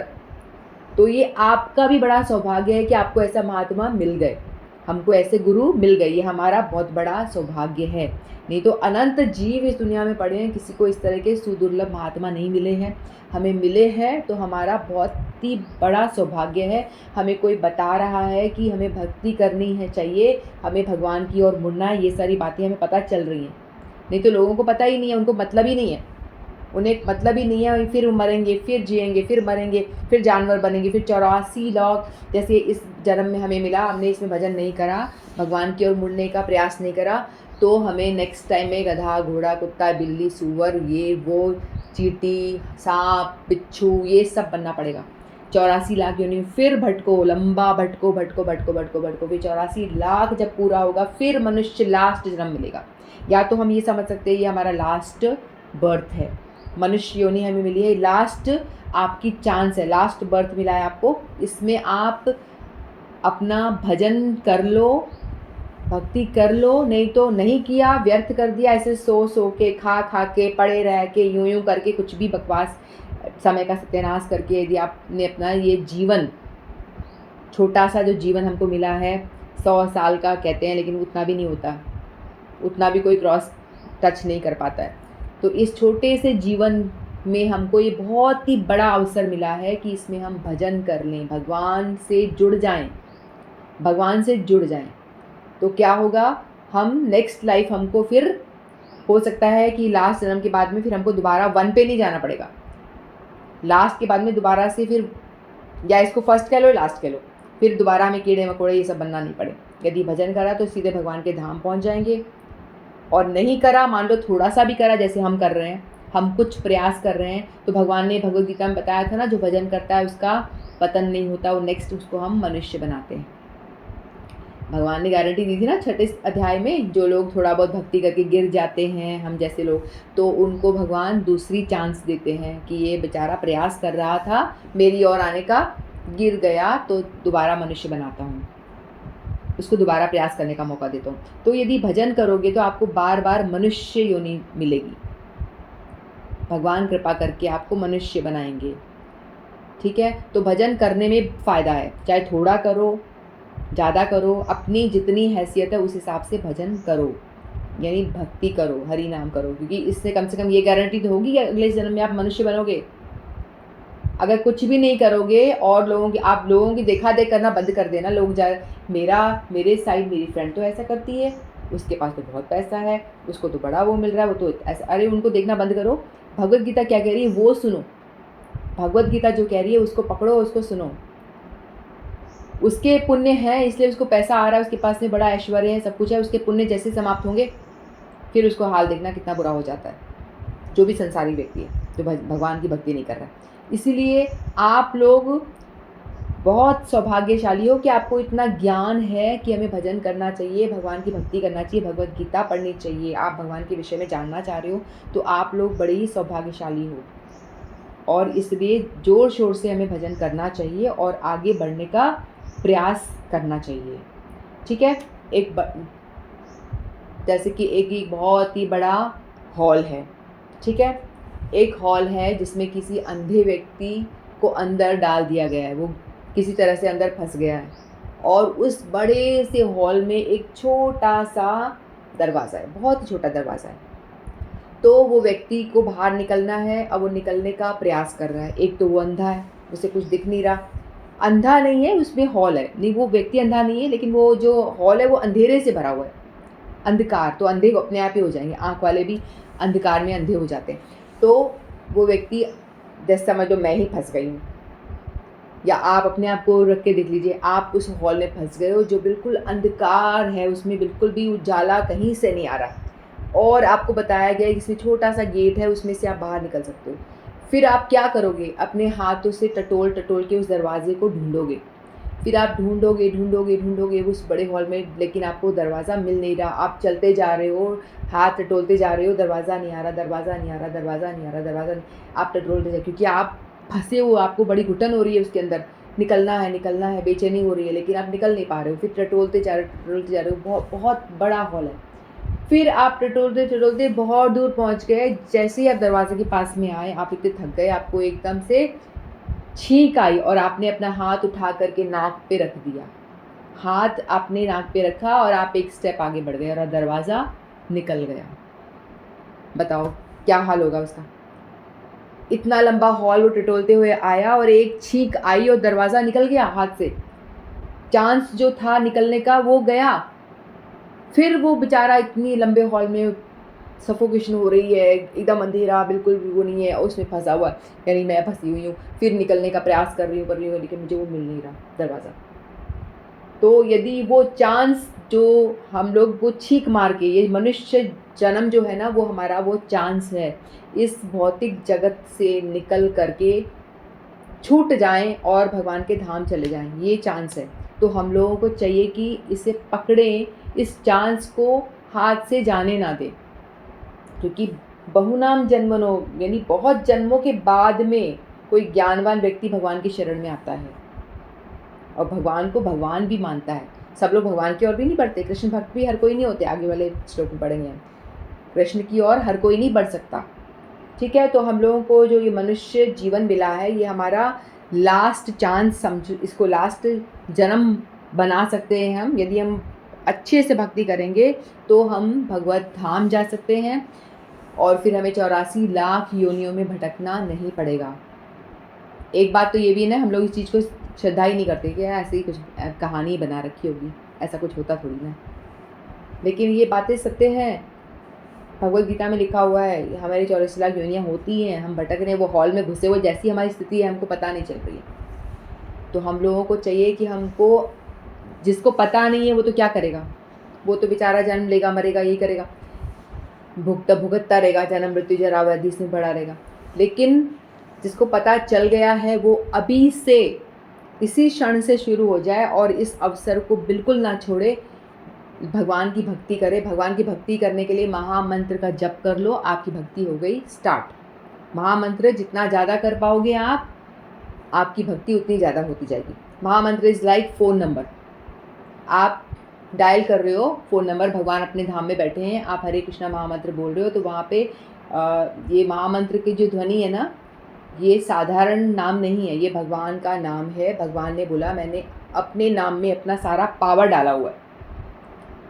तो ये आपका भी बड़ा सौभाग्य है कि आपको ऐसा महात्मा मिल गए, हमको ऐसे गुरु मिल गए, ये हमारा बहुत बड़ा सौभाग्य है। नहीं तो अनंत जीव इस दुनिया में पड़े हैं, किसी को इस तरह के सुदुर्लभ महात्मा नहीं मिले हैं। हमें मिले हैं तो हमारा बहुत ही बड़ा सौभाग्य है। हमें कोई बता रहा है कि हमें भक्ति करनी है चाहिए, हमें भगवान की ओर मुड़ना है, ये सारी बातें हमें पता चल रही हैं। नहीं तो लोगों को पता ही नहीं है, उनको मतलब ही नहीं है, उन्हें मतलब ही नहीं है। फिर मरेंगे, फिर जिएंगे, फिर मरेंगे, फिर जानवर बनेंगे, फिर 84 लाख जैसे इस जन्म में हमें मिला, हमने इसमें भजन नहीं करा, भगवान की ओर मुड़ने का प्रयास नहीं करा, तो हमें नेक्स्ट टाइम में गधा, घोड़ा, कुत्ता, बिल्ली, सूअर, ये वो, चींटी, सांप, बिच्छू, ये सब बनना पड़ेगा। 84 लाख योनि, फिर भटको, लंबा भटको भटको भटको भटको भटको, फिर 84 लाख जब पूरा होगा फिर मनुष्य लास्ट जन्म मिलेगा। या तो हम ये समझ सकते हैं ये हमारा लास्ट बर्थ है, मनुष्य योनि हमें मिली है, लास्ट आपकी चांस है, लास्ट बर्थ मिला है आपको, इसमें आप अपना भजन कर लो, भक्ति कर लो। नहीं तो नहीं किया, व्यर्थ कर दिया, ऐसे सो के, खा के, पड़े रह के, यूं करके, कुछ भी बकवास, समय का सत्यानाश करके यदि आपने अपना ये जीवन, छोटा सा जो जीवन हमको मिला है, 100 साल का कहते हैं, लेकिन उतना भी नहीं होता, उतना भी कोई क्रॉस टच नहीं कर पाता है। तो इस छोटे से जीवन में हमको ये बहुत ही बड़ा अवसर मिला है कि इसमें हम भजन कर लें, भगवान से जुड़ जाएं, भगवान से जुड़ जाएं। तो क्या होगा, हम नेक्स्ट लाइफ हमको फिर हो सकता है कि लास्ट जन्म के बाद में फिर हमको दोबारा 1 पे नहीं जाना पड़ेगा, लास्ट के बाद में दोबारा से फिर, या इसको फर्स्ट कह लो, लास्ट कह लो, फिर दोबारा हमें कीड़े मकोड़े ये सब बनना नहीं पड़े। यदि भजन करा तो सीधे भगवान के धाम पहुंच जाएंगे, और नहीं करा, मान लो थोड़ा सा भी करा जैसे हम कर रहे हैं, हम कुछ प्रयास कर रहे हैं, तो भगवान ने भगवद गीता में बताया था ना, जो भजन करता है उसका पतन नहीं होता, वो नेक्स्ट उसको हम मनुष्य बनाते हैं। भगवान ने गारंटी दी थी ना 6ठे अध्याय में, जो लोग थोड़ा बहुत भक्ति करके गिर जाते हैं, हम जैसे लोग, तो उनको भगवान दूसरी चांस देते हैं कि ये बेचारा प्रयास कर रहा था मेरी ओर आने का, गिर गया, तो दोबारा मनुष्य बनाता हूँ, उसको दोबारा प्रयास करने का मौका देता हूँ। तो यदि भजन करोगे तो आपको बार बार मनुष्य योनि मिलेगी, भगवान कृपा करके आपको मनुष्य बनाएंगे। ठीक है, तो भजन करने में फ़ायदा है, चाहे थोड़ा करो, ज़्यादा करो, अपनी जितनी हैसियत है उस हिसाब से भजन करो, यानी भक्ति करो, हरि नाम करो, क्योंकि इससे कम से कम ये गारंटी तो होगी कि अगले जन्म में आप मनुष्य बनोगे। अगर कुछ भी नहीं करोगे और आप लोगों की देखा देख करना बंद कर देना, लोग मेरे साइड मेरी फ्रेंड तो ऐसा करती है, उसके पास तो बहुत पैसा है, उसको तो बड़ा वो मिल रहा है, वो तो ऐसा, अरे उनको देखना बंद करो। भगवद गीता क्या कह रही है वो सुनो, भगवद गीता जो कह रही है उसको पकड़ो, उसको सुनो। उसके पुण्य है इसलिए उसको पैसा आ रहा है, उसके पास में बड़ा ऐश्वर्य है, सब कुछ है, उसके पुण्य जैसे समाप्त होंगे फिर उसको हाल देखना कितना बुरा हो जाता है, जो भी संसारी व्यक्ति है जो भगवान की भक्ति नहीं कर रहा है। इसीलिए आप लोग बहुत सौभाग्यशाली हो कि आपको इतना ज्ञान है कि हमें भजन करना चाहिए, भगवान की भक्ति करना चाहिए, भगवद गीता पढ़नी चाहिए, आप भगवान के विषय में जानना चाह रहे हो, तो आप लोग बड़े ही सौभाग्यशाली हो। और इसलिए ज़ोर शोर से हमें भजन करना चाहिए और आगे बढ़ने का प्रयास करना चाहिए। ठीक है, जैसे कि एक बहुत ही बड़ा हॉल है, ठीक है, एक हॉल है जिसमें किसी अंधे व्यक्ति को अंदर डाल दिया गया है, वो किसी तरह से अंदर फंस गया है, और उस बड़े से हॉल में एक छोटा सा दरवाज़ा है, बहुत ही छोटा दरवाज़ा है। तो वो व्यक्ति को बाहर निकलना है, अब वो निकलने का प्रयास कर रहा है। एक तो वो अंधा है, उसे कुछ दिख नहीं रहा, अंधा नहीं है, उसमें हॉल है, नहीं वो व्यक्ति अंधा नहीं है, लेकिन वो जो हॉल है वो अंधेरे से भरा हुआ है, अंधकार, तो अंधे अपने आप ही हो जाएंगे, आँख वाले भी अंधकार में अंधे हो जाते हैं। तो वो व्यक्ति, जैसे समझ लो मैं ही फंस गई हूँ, या आप अपने आप को रख के देख लीजिए, आप उस हॉल में फंस गए हो जो बिल्कुल अंधकार है, उसमें बिल्कुल भी उजाला कहीं से नहीं आ रहा, और आपको बताया गया है कि इसमें छोटा सा गेट है, उसमें से आप बाहर निकल सकते हो। फिर आप क्या करोगे, अपने हाथों से टटोल टटोल के उस दरवाजे को ढूंढोगे, फिर आप ढूंढोगे उस बड़े हॉल में, लेकिन आपको दरवाज़ा मिल नहीं रहा। आप चलते जा रहे हो, हाथ टटोलते जा रहे हो, दरवाज़ा नहीं आ रहा, आप टटोलते जा, क्योंकि आप फंसे हो, आपको बड़ी घुटन हो रही है उसके अंदर, निकलना है, बेचैनी हो रही है, लेकिन आप निकल नहीं पा रहे हो। फिर टटोलते जा रहे हो, बहुत बहुत बड़ा हॉल है। फिर आप टटोलते बहुत दूर पहुंच गए। जैसे ही आप दरवाजे के पास में आए, आप इतने थक गए, आपको एकदम से छींक आई और आपने अपना हाथ उठा करके नाक पे रख दिया। हाथ आपने नाक पे रखा और आप एक स्टेप आगे बढ़ गए और दरवाज़ा निकल गया। बताओ क्या हाल होगा उसका। इतना लंबा हॉल वो टटोलते हुए आया और एक छींक आई और दरवाज़ा निकल गया हाथ से। चांस जो था निकलने का वो गया। फिर वो बेचारा इतनी लंबे हॉल में सफोकेशन हो रही है, एकदम अंधेरा, बिल्कुल भी वो नहीं है, उसमें फंसा हुआ है, यानी मैं फंसी हुई हूँ। फिर निकलने का प्रयास कर रही हूँ, लेकिन मुझे वो मिल नहीं रहा दरवाज़ा। तो यदि वो चांस जो हम लोग वो छींक मार के, ये मनुष्य जन्म जो है ना, वो हमारा वो चांस है इस भौतिक जगत से निकल करके छूट जाएं और भगवान के धाम चले जाएं, ये चांस है। तो हम लोगों को चाहिए कि इसे पकड़ें, इस चांस को हाथ से जाने ना दें, क्योंकि बहुनाम जन्मनो, यानी बहुत जन्मों के बाद में कोई ज्ञानवान व्यक्ति भगवान की शरण में आता है और भगवान को भगवान भी मानता है। सब लोग भगवान की ओर भी नहीं बढ़ते, कृष्ण भक्त भी हर कोई नहीं होते, आगे वाले श्लोक में पढ़ेंगे हम। कृष्ण की ओर हर कोई नहीं बढ़ सकता, ठीक है। तो हम लोगों को जो ये मनुष्य जीवन मिला है, ये हमारा लास्ट चांस समझो, इसको लास्ट जन्म बना सकते हैं हम। यदि हम अच्छे से भक्ति करेंगे तो हम भगवत धाम जा सकते हैं और फिर हमें 84 लाख योनियों में भटकना नहीं पड़ेगा। एक बात तो ये भी है ना, हम लोग इस चीज़ को श्रद्धा ही नहीं करते कि ऐसे ही कुछ कहानी बना रखी होगी, ऐसा कुछ होता थोड़ी ना। लेकिन ये बातें सत्य हैं, भगवद गीता में लिखा हुआ है, हमारी 84 लाख योनियाँ होती हैं, हम भटक रहे हैं, वो हॉल में घुसे हुए, जैसी हमारी स्थिति है हमको पता नहीं चल रही है। तो हम लोगों को चाहिए कि हमको, जिसको पता नहीं है वो तो क्या करेगा, वो तो बेचारा जन्म लेगा, मरेगा, यही करेगा, भुगतता रहेगा, जन्म मृत्यु जरा व्याधि इसमें पड़ा रहेगा। लेकिन जिसको पता चल गया है वो अभी से, इसी क्षण से शुरू हो जाए और इस अवसर को बिल्कुल ना छोड़े, भगवान की भक्ति करे। भगवान की भक्ति करने के लिए महामंत्र का जप कर लो, आपकी भक्ति हो गई स्टार्ट। महामंत्र जितना ज़्यादा कर पाओगे आप, आपकी भक्ति उतनी ज़्यादा होती जाएगी। महामंत्र इज़ लाइक फ़ोन नंबर, आप डायल कर रहे हो फ़ोन नंबर, भगवान अपने धाम में बैठे हैं, आप हरे कृष्णा महामंत्र बोल रहे हो, तो वहाँ पे ये महामंत्र की जो ध्वनि है ना, ये साधारण नाम नहीं है, ये भगवान का नाम है। भगवान ने बोला मैंने अपने नाम में अपना सारा पावर डाला हुआ है,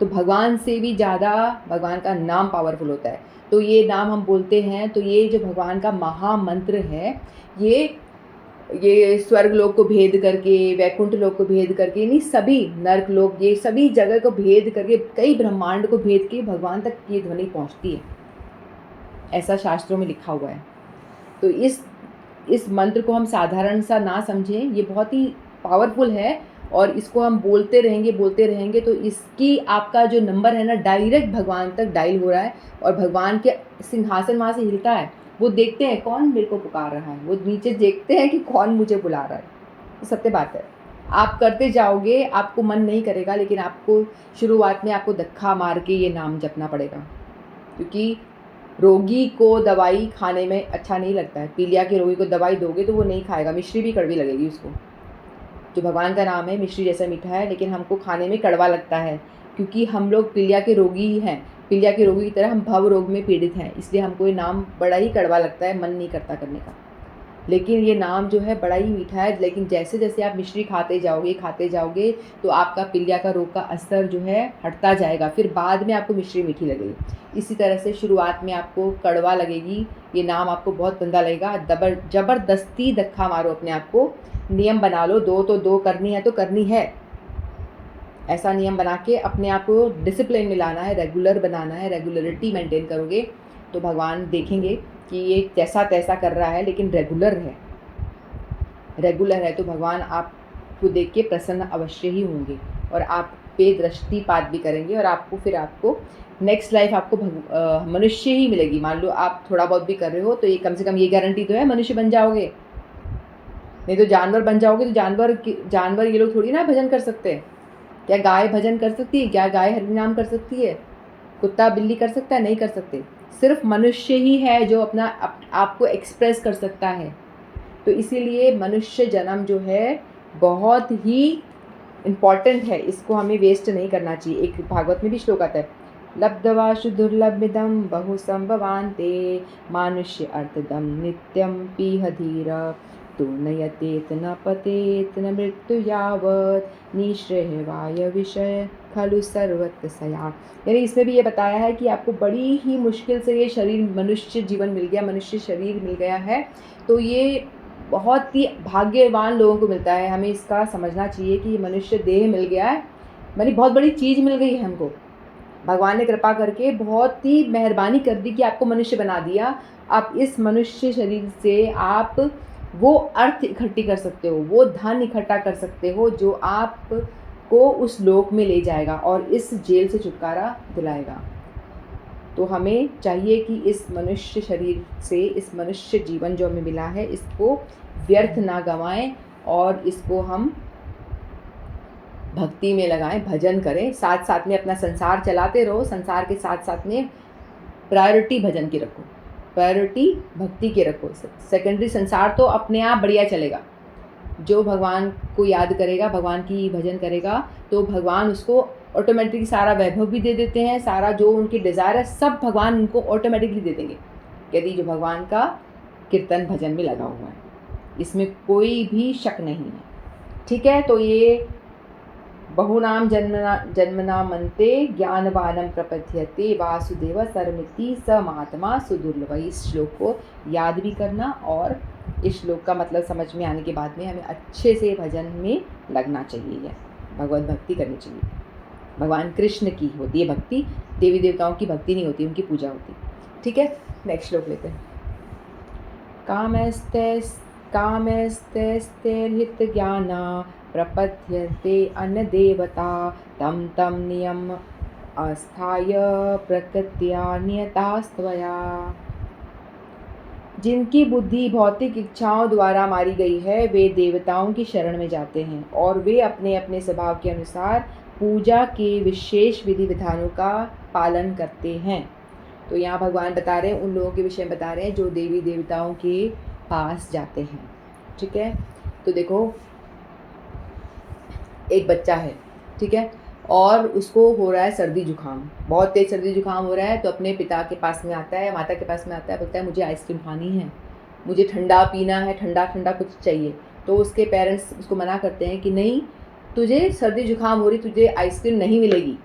तो भगवान से भी ज़्यादा भगवान का नाम पावरफुल होता है। तो ये नाम हम बोलते हैं, तो ये जो भगवान का महामंत्र है, ये स्वर्ग लोक को भेद करके, वैकुंठ लोक को भेद करके, नहीं सभी नर्क लोक, ये सभी जगह को भेद करके, कई ब्रह्मांड को भेद के भगवान तक ये ध्वनि पहुंचती है, ऐसा शास्त्रों में लिखा हुआ है। तो इस मंत्र को हम साधारण सा ना समझें, ये बहुत ही पावरफुल है और इसको हम बोलते रहेंगे तो इसकी आपका जो नंबर है ना, डायरेक्ट भगवान तक डायल हो रहा है और भगवान के सिंहासन वहाँ से हिलता है। वो देखते हैं कौन मेरे को पुकार रहा है, वो नीचे देखते हैं कि कौन मुझे बुला रहा है। तो सत्य बात है, आप करते जाओगे, आपको मन नहीं करेगा, लेकिन आपको शुरुआत में आपको धक्का मार के ये नाम जपना पड़ेगा, क्योंकि रोगी को दवाई खाने में अच्छा नहीं लगता है। पीलिया के रोगी को दवाई दोगे तो वो नहीं खाएगा, मिश्री भी कड़वी लगेगी उसको। जो भगवान का नाम है मिश्री जैसा मीठा है, लेकिन हमको खाने में कड़वा लगता है, क्योंकि हम लोग पीलिया के रोगी ही हैं। पीलिया के रोगी की तरह हम भव रोग में पीड़ित हैं, इसलिए हमको ये नाम बड़ा ही कड़वा लगता है, मन नहीं करता करने का। लेकिन ये नाम जो है बड़ा ही मीठा है। लेकिन जैसे जैसे आप मिश्री खाते जाओगे तो आपका पीलिया का रोग का असर जो है हटता जाएगा, फिर बाद में आपको मिश्री मीठी लगेगी। इसी तरह से शुरुआत में आपको कड़वा लगेगी, ये नाम आपको बहुत गंदा लगेगा। ज़बरदस्ती धक्का मारो अपने आप को, नियम बना लो, 2 तो 2 करनी है तो करनी है, ऐसा नियम बना के अपने आप को डिसिप्लिन में लाना है, रेगुलर बनाना है। रेगुलरिटी मेंटेन करोगे तो भगवान देखेंगे कि ये जैसा तैसा कर रहा है लेकिन रेगुलर है, तो भगवान आपको देख के प्रसन्न अवश्य ही होंगे और आप पे दृष्टिपात भी करेंगे और आपको नेक्स्ट लाइफ आपको मनुष्य ही मिलेगी। मान लो आप थोड़ा बहुत भी कर रहे हो तो ये कम से कम ये गारंटी तो है मनुष्य बन जाओगे, नहीं तो जानवर बन जाओगे। तो जानवर ये लोग थोड़ी ना भजन कर सकते हैं। क्या गाय भजन कर सकती है? क्या गाय हरिनाम कर सकती है? कुत्ता बिल्ली कर सकता है? नहीं कर सकते। सिर्फ मनुष्य ही है जो आपको एक्सप्रेस कर सकता है। तो इसीलिए मनुष्य जन्म जो है बहुत ही इम्पॉर्टेंट है, इसको हमें वेस्ट नहीं करना चाहिए। एक भागवत में भी श्लोक आता है, लब्धवाशु दुर्लभमिदं बहु संभवान्ते मानुष्य अर्थदम नित्यम पीह धीर तो नयतेत न पतेत न मृत्यु यावत निःश्रेयवाय विषय खलु सर्वत्र सया। यानी इसमें भी ये बताया है कि आपको बड़ी ही मुश्किल से ये शरीर मनुष्य जीवन मिल गया, मनुष्य शरीर मिल गया है, तो ये बहुत ही भाग्यवान लोगों को मिलता है। हमें इसका समझना चाहिए कि ये मनुष्य देह मिल गया है, यानी बहुत बड़ी चीज़ मिल गई है हमको। भगवान ने कृपा करके बहुत ही मेहरबानी कर दी कि आपको मनुष्य बना दिया। आप इस मनुष्य शरीर से आप वो अर्थ इकट्ठी कर सकते हो, वो धन इकट्ठा कर सकते हो जो आपको उस लोक में ले जाएगा और इस जेल से छुटकारा दिलाएगा। तो हमें चाहिए कि इस मनुष्य शरीर से, इस मनुष्य जीवन जो हमें मिला है, इसको व्यर्थ ना गंवाएं और इसको हम भक्ति में लगाएं, भजन करें, साथ साथ में अपना संसार चलाते रहो। संसार के साथ साथ में प्रायोरिटी भजन की रखो, प्रायोरिटी भक्ति की रखो। सेकेंडरी संसार तो अपने आप बढ़िया चलेगा। जो भगवान को याद करेगा, भगवान की भजन करेगा, तो भगवान उसको ऑटोमेटिकली सारा वैभव भी दे देते हैं, सारा जो उनकी डिज़ायर है सब भगवान उनको ऑटोमेटिकली दे देंगे, यदि जो भगवान का कीर्तन भजन में लगा हुआ है। इसमें कोई भी शक नहीं है। ठीक है, तो ये बहुनाम जन्मना मनते ज्ञानवानम प्रपद्यते वासुदेव सर्वमिति स महात्मा सुदुर्लभ। इस श्लोक को याद भी करना और इस श्लोक का मतलब समझ में आने के बाद में हमें अच्छे से भजन में लगना चाहिए, भगवत भक्ति करनी चाहिए। भगवान कृष्ण की होती है भक्ति, देवी देवताओं की भक्ति नहीं होती, उनकी पूजा होती। ठीक है, नेक्स्ट श्लोक लेते हैं। कामैस्तैर्हित ज्ञाना प्रपद्यते अन्य देवता तम तम नियम अस्थाय प्रकृत्या नियतास्त्वया। जिनकी बुद्धि भौतिक इच्छाओं द्वारा मारी गई है वे देवताओं की शरण में जाते हैं और वे अपने अपने स्वभाव के अनुसार पूजा के विशेष विधि विधानों का पालन करते हैं। तो यहाँ भगवान बता रहे हैं, उन लोगों के विषय में बता रहे हैं जो देवी देवताओं के पास जाते हैं। ठीक है, तो देखो एक बच्चा है, ठीक है, और उसको हो रहा है सर्दी जुकाम, बहुत तेज़ सर्दी जुकाम हो रहा है, तो अपने पिता के पास में आता है, माता के पास में आता है, बोलता है मुझे आइसक्रीम खानी है, मुझे ठंडा पीना है, ठंडा ठंडा कुछ चाहिए। तो उसके पेरेंट्स उसको मना करते हैं कि नहीं, तुझे सर्दी जुकाम हो रही, तुझे आइसक्रीम नहीं मिलेगी।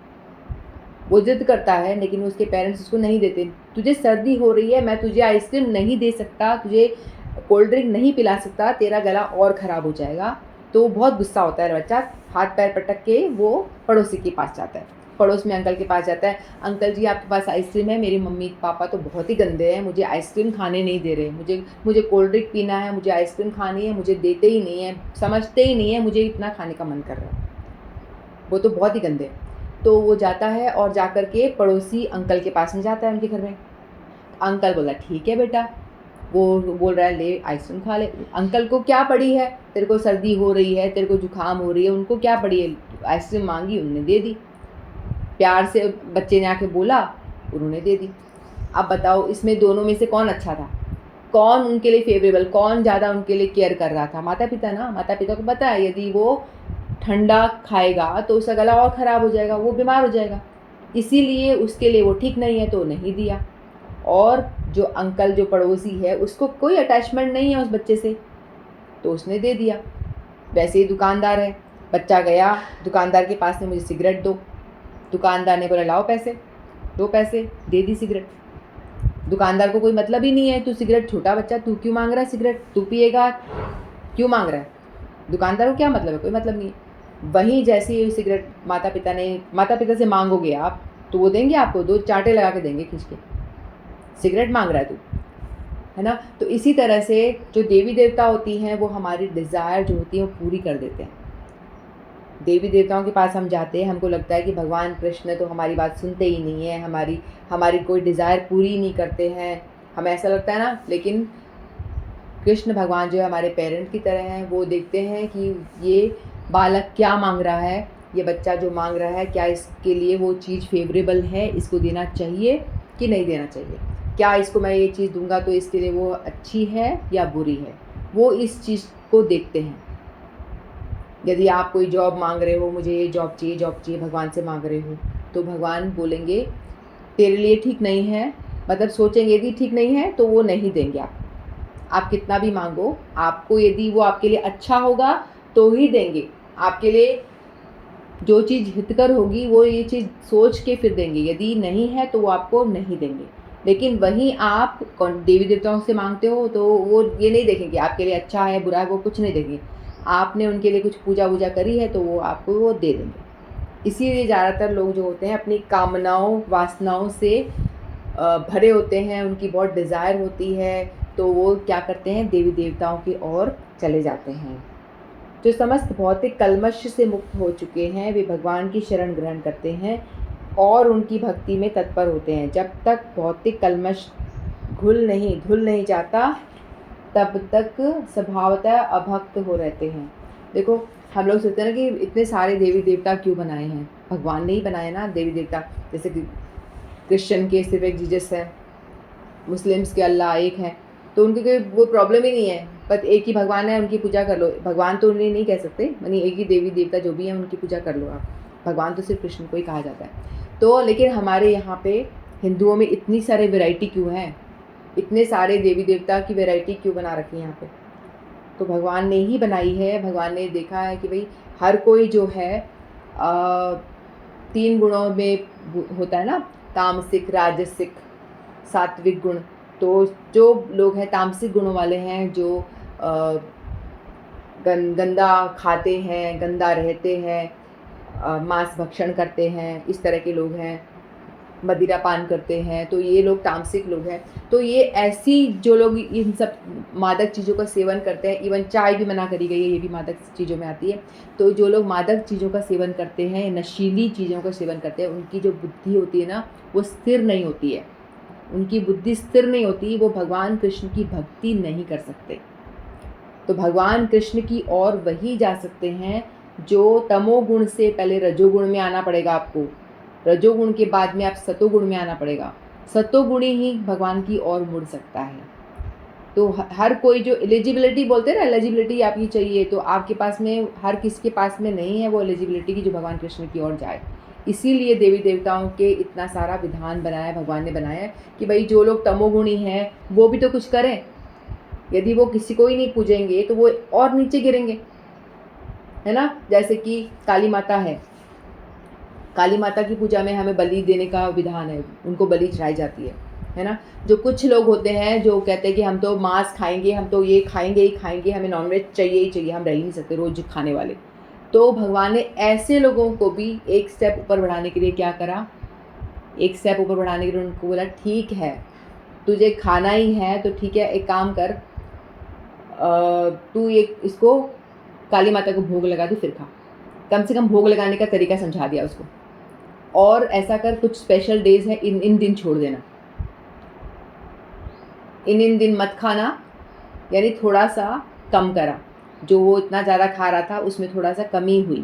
वो जिद करता है लेकिन उसके पेरेंट्स उसको नहीं देते। तुझे सर्दी हो रही है, मैं तुझे आइसक्रीम नहीं दे सकता, तुझे कोल्ड ड्रिंक नहीं पिला सकता, तेरा गला और ख़राब हो जाएगा। तो बहुत गुस्सा होता है बच्चा, हाथ पैर पटक के वो पड़ोसी के पास जाता है, पड़ोस में अंकल के पास जाता है, अंकल जी आपके पास आइसक्रीम है, मेरी मम्मी पापा तो बहुत ही गंदे हैं, मुझे आइसक्रीम खाने नहीं दे रहे, मुझे कोल्ड ड्रिंक पीना है, मुझे आइसक्रीम खानी है, मुझे देते ही नहीं है, समझते ही नहीं है, मुझे इतना खाने का मन कर रहा है, वो तो बहुत ही गंदे हैं। तो वो जाता है और जाकर के पड़ोसी अंकल के पास में जाता है, उनके घर में। अंकल बोला ठीक है बेटा, वो बोल रहा है ले आइसक्रीम खा ले। अंकल को क्या पड़ी है, तेरे को सर्दी हो रही है, तेरे को जुकाम हो रही है, उनको क्या पड़ी है, आइसक्रीम मांगी उन्होंने दे दी, प्यार से बच्चे ने आके बोला उन्होंने दे दी। अब बताओ इसमें दोनों में से कौन अच्छा था, कौन उनके लिए फेवरेबल, कौन ज़्यादा उनके लिए केयर कर रहा था? माता पिता ना। माता पिता को पता है यदि वो ठंडा खाएगा तो उसका गला और ख़राब हो जाएगा, वो बीमार हो जाएगा, इसीलिए उसके लिए वो ठीक नहीं है तो नहीं दिया। और जो अंकल जो पड़ोसी है उसको कोई अटैचमेंट नहीं है उस बच्चे से, तो उसने दे दिया। वैसे ही दुकानदार है, बच्चा गया दुकानदार के पास में, मुझे सिगरेट दो। दुकानदार ने बोला लाओ पैसे, दो पैसे, दे दी सिगरेट। दुकानदार को कोई मतलब ही नहीं है, तू सिगरेट, छोटा बच्चा तू क्यों मांग रहा है सिगरेट, तू पिएगा क्यों मांग रहा है, दुकानदार को क्या मतलब है, कोई मतलब नहीं है। वहीं जैसे ही सिगरेट माता पिता से मांगोगे आप तो वो देंगे आपको, दो चांटे लगा के देंगे खींच के, सिगरेट मांग रहा है तू, है ना। तो इसी तरह से जो देवी देवता होती हैं वो हमारी डिज़ायर जो होती है वो पूरी कर देते हैं। देवी देवताओं के पास हम जाते हैं, हमको लगता है कि भगवान कृष्ण तो हमारी बात सुनते ही नहीं है, हमारी कोई डिज़ायर पूरी नहीं करते हैं, हमें ऐसा लगता है ना। लेकिन कृष्ण भगवान जो है हमारे पेरेंट की तरह हैं, वो देखते हैं कि ये बालक क्या मांग रहा है, ये बच्चा जो मांग रहा है क्या इसके लिए वो चीज़ फेवरेबल है, इसको देना चाहिए कि नहीं देना चाहिए, क्या इसको मैं ये चीज़ दूंगा तो इसके लिए वो अच्छी है या बुरी है, वो इस चीज़ को देखते हैं। यदि आप कोई जॉब मांग रहे हो, मुझे ये जॉब चाहिए, भगवान से मांग रहे हो, तो भगवान बोलेंगे तेरे लिए ठीक नहीं है, मतलब सोचेंगे यदि ठीक नहीं है तो वो नहीं देंगे आप कितना भी मांगो, आपको यदि वो आपके लिए अच्छा होगा तो ही देंगे। आपके लिए जो चीज़ हितकर होगी वो ये चीज़ सोच के फिर देंगे, यदि नहीं है तो वो आपको नहीं देंगे। लेकिन वहीं आप देवी देवताओं से मांगते हो तो वो ये नहीं देखेंगे आपके लिए अच्छा है बुरा है, वो कुछ नहीं देंगे। आपने उनके लिए कुछ पूजा वूजा करी है तो वो आपको वो दे देंगे। इसीलिए ज़्यादातर लोग जो होते हैं अपनी कामनाओं वासनाओं से भरे होते हैं, उनकी बहुत डिज़ायर होती है, तो वो क्या करते हैं देवी देवताओं की ओर चले जाते हैं। जो समस्त भौतिक कल्मश से मुक्त हो चुके हैं वे भगवान की शरण ग्रहण करते हैं और उनकी भक्ति में तत्पर होते हैं। जब तक भौतिक कल्मश धुल नहीं जाता तब तक स्वभावतः अभक्त हो रहते हैं। देखो हम लोग सोचते हैं ना कि इतने सारे देवी देवता क्यों बनाए हैं, भगवान ने ही बनाए ना देवी देवता। जैसे कि क्रिश्चियन के सिर्फ एक जीसस है, मुस्लिम्स के अल्लाह एक है, तो उनकी कोई वो प्रॉब्लम ही नहीं है, पर एक ही भगवान है उनकी पूजा कर लो। भगवान तो उन्हें नहीं कह सकते, यानी एक ही देवी देवता जो भी हैं उनकी पूजा कर लो आप। भगवान तो सिर्फ कृष्ण को ही कहा जाता है। तो लेकिन हमारे यहाँ पे हिंदुओं में इतनी सारे वैरायटी क्यों हैं, इतने सारे देवी देवता की वैरायटी क्यों बना रखी है यहाँ पे? तो भगवान ने ही बनाई है। भगवान ने देखा है कि भाई हर कोई जो है 3 गुणों में होता है ना, तामसिक, राजसिक, सात्विक गुण। तो जो लोग हैं तामसिक गुणों वाले हैं, जो गंदा खाते हैं, गंदा रहते हैं, मांस भक्षण करते हैं, इस तरह के लोग हैं, मदिरा पान करते हैं, तो ये लोग तामसिक लोग हैं। तो ये ऐसी जो लोग इन सब मादक चीज़ों का सेवन करते हैं, इवन चाय भी मना करी गई है, ये भी मादक चीज़ों में आती है। तो जो लोग मादक चीज़ों का सेवन करते हैं, नशीली चीज़ों का सेवन करते हैं, उनकी जो बुद्धि होती है ना वो स्थिर नहीं होती है, उनकी बुद्धि स्थिर नहीं होती, वो भगवान कृष्ण की भक्ति नहीं कर सकते। तो भगवान कृष्ण की ओर वही जा सकते हैं जो तमोगुण से पहले रजोगुण में आना पड़ेगा आपको, रजोगुण के बाद में आप सतोगुण में आना पड़ेगा, सतोगुणी ही भगवान की ओर मुड़ सकता है। तो हर कोई जो एलिजिबिलिटी बोलते हैं ना, एलिजिबिलिटी आपकी चाहिए, तो आपके पास में हर किसी के पास में नहीं है वो एलिजिबिलिटी की जो भगवान कृष्ण की ओर जाए। इसीलिए देवी देवताओं के इतना सारा विधान बनाया है, भगवान ने बनाया है कि भाई जो लोग तमोगुणी हैं वो भी तो कुछ करें। यदि वो किसी को ही नहीं पूजेंगे तो वो और नीचे गिरेंगे, है ना। जैसे कि काली माता है, काली माता की पूजा में हमें बलि देने का विधान है, उनको बलि चढ़ाई जाती है ना। जो कुछ लोग होते हैं जो कहते हैं कि हम तो मांस खाएंगे, हम तो ये खाएंगे ही खाएंगे, हमें नॉनवेज चाहिए ही चाहिए, हम रह ही नहीं सकते रोज खाने वाले। तो भगवान ने ऐसे लोगों को भी एक स्टेप ऊपर बढ़ाने के लिए क्या करा, एक स्टेप ऊपर बढ़ाने के लिए उनको बोला ठीक है तुझे खाना ही है तो ठीक है, एक काम कर, तू ये इसको काली माता को भोग लगा दे, फिर खा। कम से कम भोग लगाने का तरीका समझा दिया उसको। और ऐसा कर, कुछ स्पेशल डेज है, इन दिन छोड़ देना, इन दिन मत खाना, यानी थोड़ा सा कम करा। जो वो इतना ज़्यादा खा रहा था उसमें थोड़ा सा कमी हुई,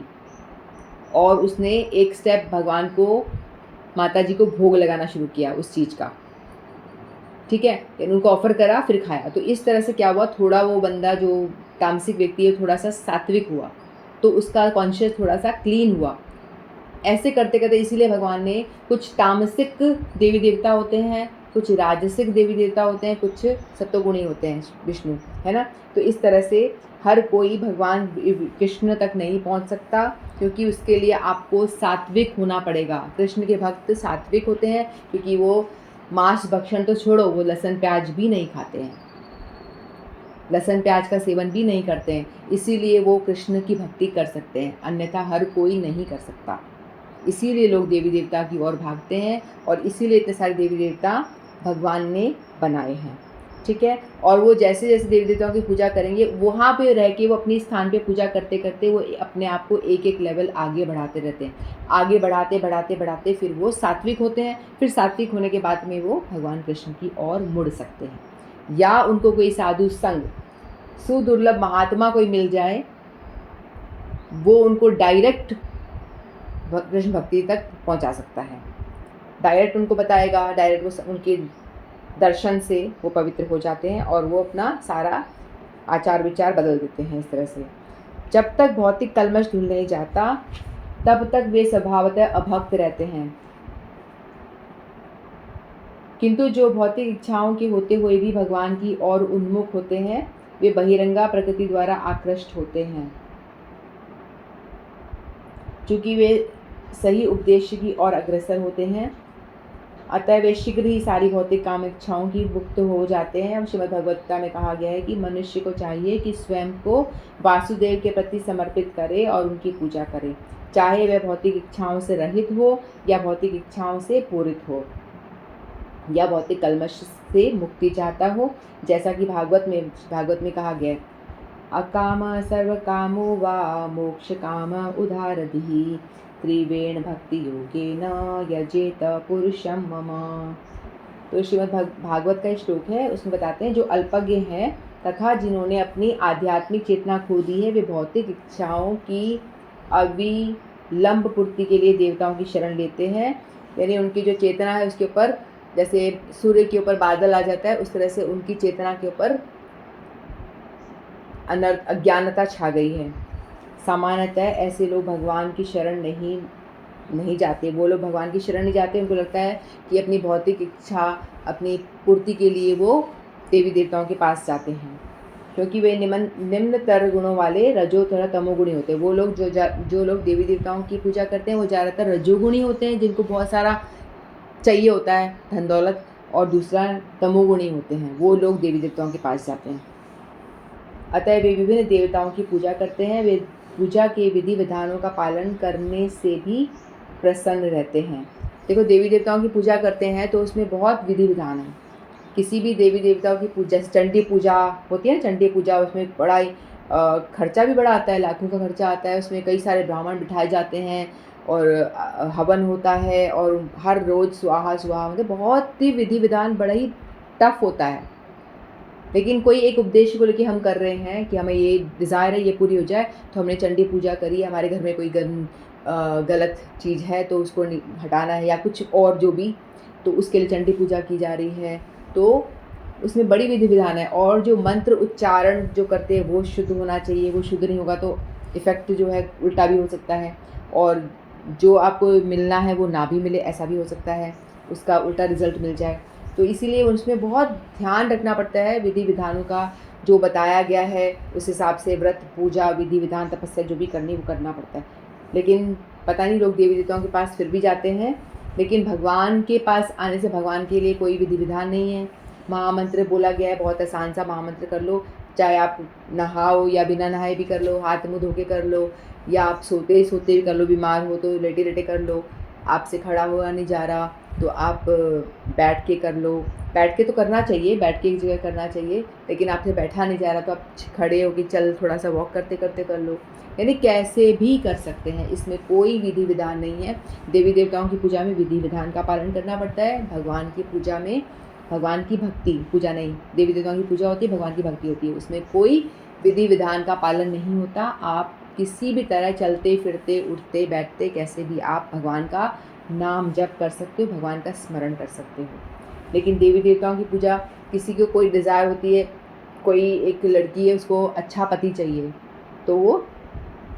और उसने एक स्टेप भगवान को, माता जी को भोग लगाना शुरू किया उस चीज़ का, ठीक है। उनको ऑफर करा फिर खाया। तो इस तरह से क्या हुआ, थोड़ा वो बंदा जो तामसिक व्यक्ति है थोड़ा सा सात्विक हुआ, तो उसका कॉन्शियस थोड़ा सा क्लीन हुआ। ऐसे करते करते इसीलिए भगवान ने, कुछ तामसिक देवी देवता होते हैं, कुछ राजसिक देवी देवता होते हैं, कुछ सत्वगुणी होते हैं विष्णु, है ना। तो इस तरह से हर कोई भगवान कृष्ण तक नहीं पहुंच सकता, क्योंकि उसके लिए आपको सात्विक होना पड़ेगा। कृष्ण के भक्त सात्विक होते हैं क्योंकि वो मांस भक्षण तो छोड़ो, वो लहसुन प्याज भी नहीं खाते हैं, लहसुन प्याज का सेवन भी नहीं करते हैं, इसीलिए वो कृष्ण की भक्ति कर सकते हैं, अन्यथा हर कोई नहीं कर सकता। इसीलिए लोग देवी देवता की ओर भागते हैं, और इसीलिए इतने सारे देवी देवता भगवान ने बनाए हैं, ठीक है। और वो जैसे जैसे देवी देवताओं की पूजा करेंगे, वहाँ पे रह के वो अपनी स्थान पे पूजा करते करते वो अपने आप को एक एक लेवल आगे बढ़ाते रहते हैं, आगे बढ़ाते बढ़ाते बढ़ाते फिर वो सात्विक होते हैं। फिर सात्विक होने के बाद में वो भगवान कृष्ण की ओर मुड़ सकते हैं, या उनको कोई साधु संग, सुदुर्लभ महात्मा कोई मिल जाए, वो उनको डायरेक्ट कृष्ण भक्ति तक पहुंचा सकता है, डायरेक्ट उनको बताएगा, डायरेक्ट वो उनके दर्शन से वो पवित्र हो जाते हैं और वो अपना सारा आचार विचार बदल देते हैं इस तरह से। जब तक भौतिक कल्मश धुल नहीं जाता तब तक वे स्वभावतः अभक्त रहते हैं, किंतु जो भौतिक इच्छाओं के होते हुए भी भगवान की ओर उन्मुख होते हैं वे बहिरंगा प्रकृति द्वारा आकृष्ट होते हैं। चूँकि वे सही उद्देश्य की ओर अग्रसर होते हैं अतः वे शीघ्र ही सारी भौतिक काम इच्छाओं की मुक्त हो जाते हैं। श्रीमद् भगवद्गीता में कहा गया है कि मनुष्य को चाहिए कि स्वयं को वासुदेव के प्रति समर्पित करे और उनकी पूजा करे, चाहे वह भौतिक इच्छाओं से रहित हो या भौतिक इच्छाओं से पूरित हो या भौतिक कल्मश से मुक्ति चाहता हो। जैसा कि भागवत में कहा गया है, अकाम सर्व कामो वा मोक्ष काम उदारधिः त्रिवेण भक्ति योगेन यजेत पुरुषम मम। तो श्रीमद् भागवत का श्लोक है, उसमें बताते हैं जो अल्पज्ञ हैं तथा जिन्होंने अपनी आध्यात्मिक चेतना खो दी है वे भौतिक इच्छाओं की अविलंब पूर्ति के लिए देवताओं की शरण लेते हैं। यानी उनकी जो चेतना है उसके ऊपर जैसे सूर्य के ऊपर बादल आ जाता है उस तरह से उनकी चेतना के ऊपर अज्ञानता छा गई है। सामान्यतः ऐसे लोग भगवान की शरण नहीं जाते। वो लोग भगवान की शरण नहीं जाते। उनको लगता है कि अपनी भौतिक इच्छा अपनी पूर्ति के लिए वो देवी देवताओं के पास जाते हैं, क्योंकि वे निम्नतर गुणों वाले रजो तथा तमोगुणी होते हैं। वो लोग जो लोग देवी देवताओं की पूजा करते हैं वो ज़्यादातर रजोगुणी होते हैं, जिनको बहुत सारा चाहिए होता है धन दौलत, और दूसरा तमोगुणी होते हैं, वो लोग देवी देवताओं के पास जाते हैं। अतः वे विभिन्न देवताओं की पूजा करते हैं। वे पूजा के विधि विधानों का पालन करने से भी प्रसन्न रहते हैं। देखो, देवी देवताओं की पूजा करते हैं तो उसमें बहुत विधि विधान है। किसी भी देवी देवताओं की पूजा, चंडी पूजा होती है ना, चंडी पूजा, उसमें बड़ा ही खर्चा भी बड़ा आता है, लाखों का खर्चा आता है। उसमें कई सारे ब्राह्मण बिठाए जाते हैं और हवन होता है और हर रोज़ स्वाहा मतलब बहुत ही विधि विधान बड़ा ही टफ होता है। लेकिन कोई एक उद्देश्य को लेकर हम कर रहे हैं कि हमें ये डिज़ायर है ये पूरी हो जाए, तो हमने चंडी पूजा करी, हमारे घर में कोई गलत चीज़ है तो उसको हटाना है या कुछ और जो भी, तो उसके लिए चंडी पूजा की जा रही है। तो उसमें बड़ी विधि विधान है। और जो मंत्र उच्चारण जो करते हैं वो शुद्ध होना चाहिए। वो शुद्ध नहीं होगा तो इफ़ेक्ट जो है उल्टा भी हो सकता है, और जो आपको मिलना है वो ना भी मिले, ऐसा भी हो सकता है, उसका उल्टा रिज़ल्ट मिल जाए। तो इसीलिए उसमें बहुत ध्यान रखना पड़ता है विधि विधानों का। जो बताया गया है उस हिसाब से व्रत, पूजा, विधि विधान, तपस्या जो भी करनी वो करना पड़ता है। लेकिन पता नहीं लोग देवी देवताओं के पास फिर भी जाते हैं, लेकिन भगवान के पास आने से भगवान के लिए कोई विधि विधान नहीं है। महामंत्र बोला गया है, बहुत आसान सा महामंत्र कर लो, चाहे आप नहाओ या बिना नहाए भी कर लो, हाथ मुँह धो के कर लो, या आप सोते सोते भी कर लो, बीमार हो तो लेटे लेटे कर लो, आपसे खड़ा हुआ नहीं जा रहा तो आप बैठ के कर लो। बैठ के तो करना चाहिए, बैठ के एक जगह करना चाहिए, लेकिन आपसे बैठा नहीं जा रहा तो आप खड़े होकर चल थोड़ा सा वॉक करते करते कर लो। यानी कैसे भी कर सकते हैं, इसमें कोई विधि विधान नहीं है। देवी देवताओं की पूजा में विधि विधान का पालन करना पड़ता है। भगवान की पूजा में भगवान की भक्ति, पूजा नहीं, देवी देवताओं की पूजा होती है, भगवान की भक्ति होती है, उसमें कोई विधि विधान का पालन नहीं होता। आप किसी भी तरह चलते फिरते उठते बैठते कैसे भी आप भगवान का नाम जप कर सकते हो, भगवान का स्मरण कर सकते हो। लेकिन देवी देवताओं की पूजा, किसी को कोई डिज़ायर होती है, कोई एक लड़की है उसको अच्छा पति चाहिए तो वो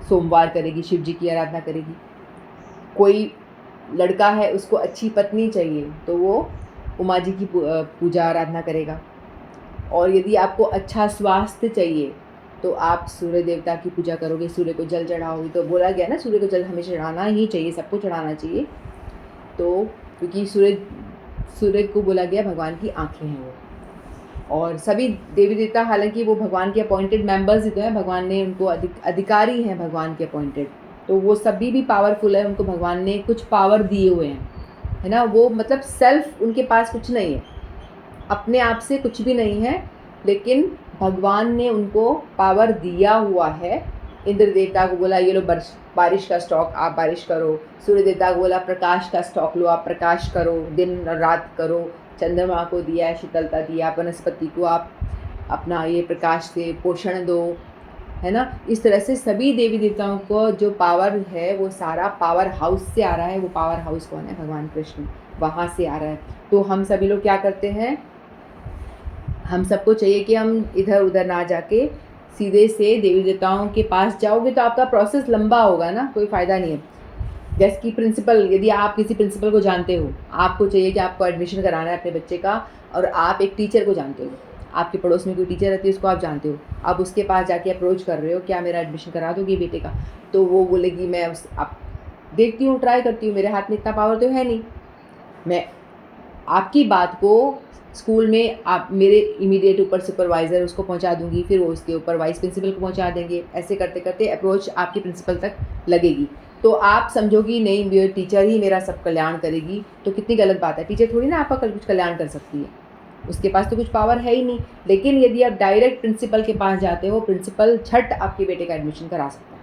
सोमवार करेगी, शिव जी की आराधना करेगी। कोई लड़का है उसको अच्छी पत्नी चाहिए तो वो उमा जी की पूजा आराधना करेगा। और यदि आपको अच्छा स्वास्थ्य चाहिए तो आप सूर्य देवता की पूजा करोगे, सूर्य को जल चढ़ाओगे। तो बोला गया ना, सूर्य को जल हमें चढ़ाना ही चाहिए, सबको चढ़ाना चाहिए। तो क्योंकि सूर्य को बोला गया भगवान की आँखें हैं वो। और सभी देवी देवता, हालांकि वो भगवान के अपॉइंटेड मेंबर्स ही तो हैं, भगवान ने उनको अधिकारी हैं भगवान के अपॉइंटेड, तो वो सभी भी पावरफुल है, उनको भगवान ने कुछ पावर दिए हुए हैं, है ना। वो मतलब सेल्फ उनके पास कुछ नहीं है, अपने आप से कुछ भी नहीं है, लेकिन भगवान ने उनको पावर दिया हुआ है। इंद्र देवता को बोला ये लो बारिश का स्टॉक, आप बारिश करो। सूर्य देवता को बोला प्रकाश का स्टॉक लो, आप प्रकाश करो, दिन और रात करो। चंद्रमा को दिया है शीतलता, दिया वनस्पति को आप अपना ये प्रकाश से पोषण दो, है ना। इस तरह से सभी देवी देवताओं को जो पावर है वो सारा पावर हाउस से आ रहा है। वो पावर हाउस कौन है? भगवान कृष्ण, वहाँ से आ रहा है। तो हम सभी लोग क्या करते हैं, हम सबको चाहिए कि हम इधर उधर ना जाके सीधे से देवी देवताओं के पास जाओगे तो आपका प्रोसेस लंबा होगा ना, कोई फ़ायदा नहीं है। जैसे कि प्रिंसिपल, यदि आप किसी प्रिंसिपल को जानते हो, आपको चाहिए कि आपको एडमिशन कराना है अपने बच्चे का, और आप एक टीचर को जानते हो, आपके पड़ोस में कोई टीचर रहती है उसको आप जानते हो, आप उसके पास जाके अप्रोच कर रहे हो, क्या मेरा एडमिशन करा दोगे बेटे का? तो वो बोलेगी मैं आप देखती हूँ, ट्राई करती हूँ, मेरे हाथ में इतना पावर तो है नहीं, मैं आपकी बात को स्कूल में आप मेरे इमीडिएट ऊपर सुपरवाइज़र उसको पहुंचा दूंगी, फिर वो उसके ऊपर वाइस प्रिंसिपल को पहुंचा देंगे, ऐसे करते करते अप्रोच आपकी प्रिंसिपल तक लगेगी। तो आप समझोगी नहीं मेरे टीचर ही मेरा सब कल्याण करेगी, तो कितनी गलत बात है। टीचर थोड़ी ना आपका कुछ कल्याण कर सकती है, उसके पास तो कुछ पावर है ही नहीं। लेकिन यदि आप डायरेक्ट प्रिंसिपल के पास जाते हो, प्रिंसिपल झट आपके बेटे का एडमिशन करा सकता है।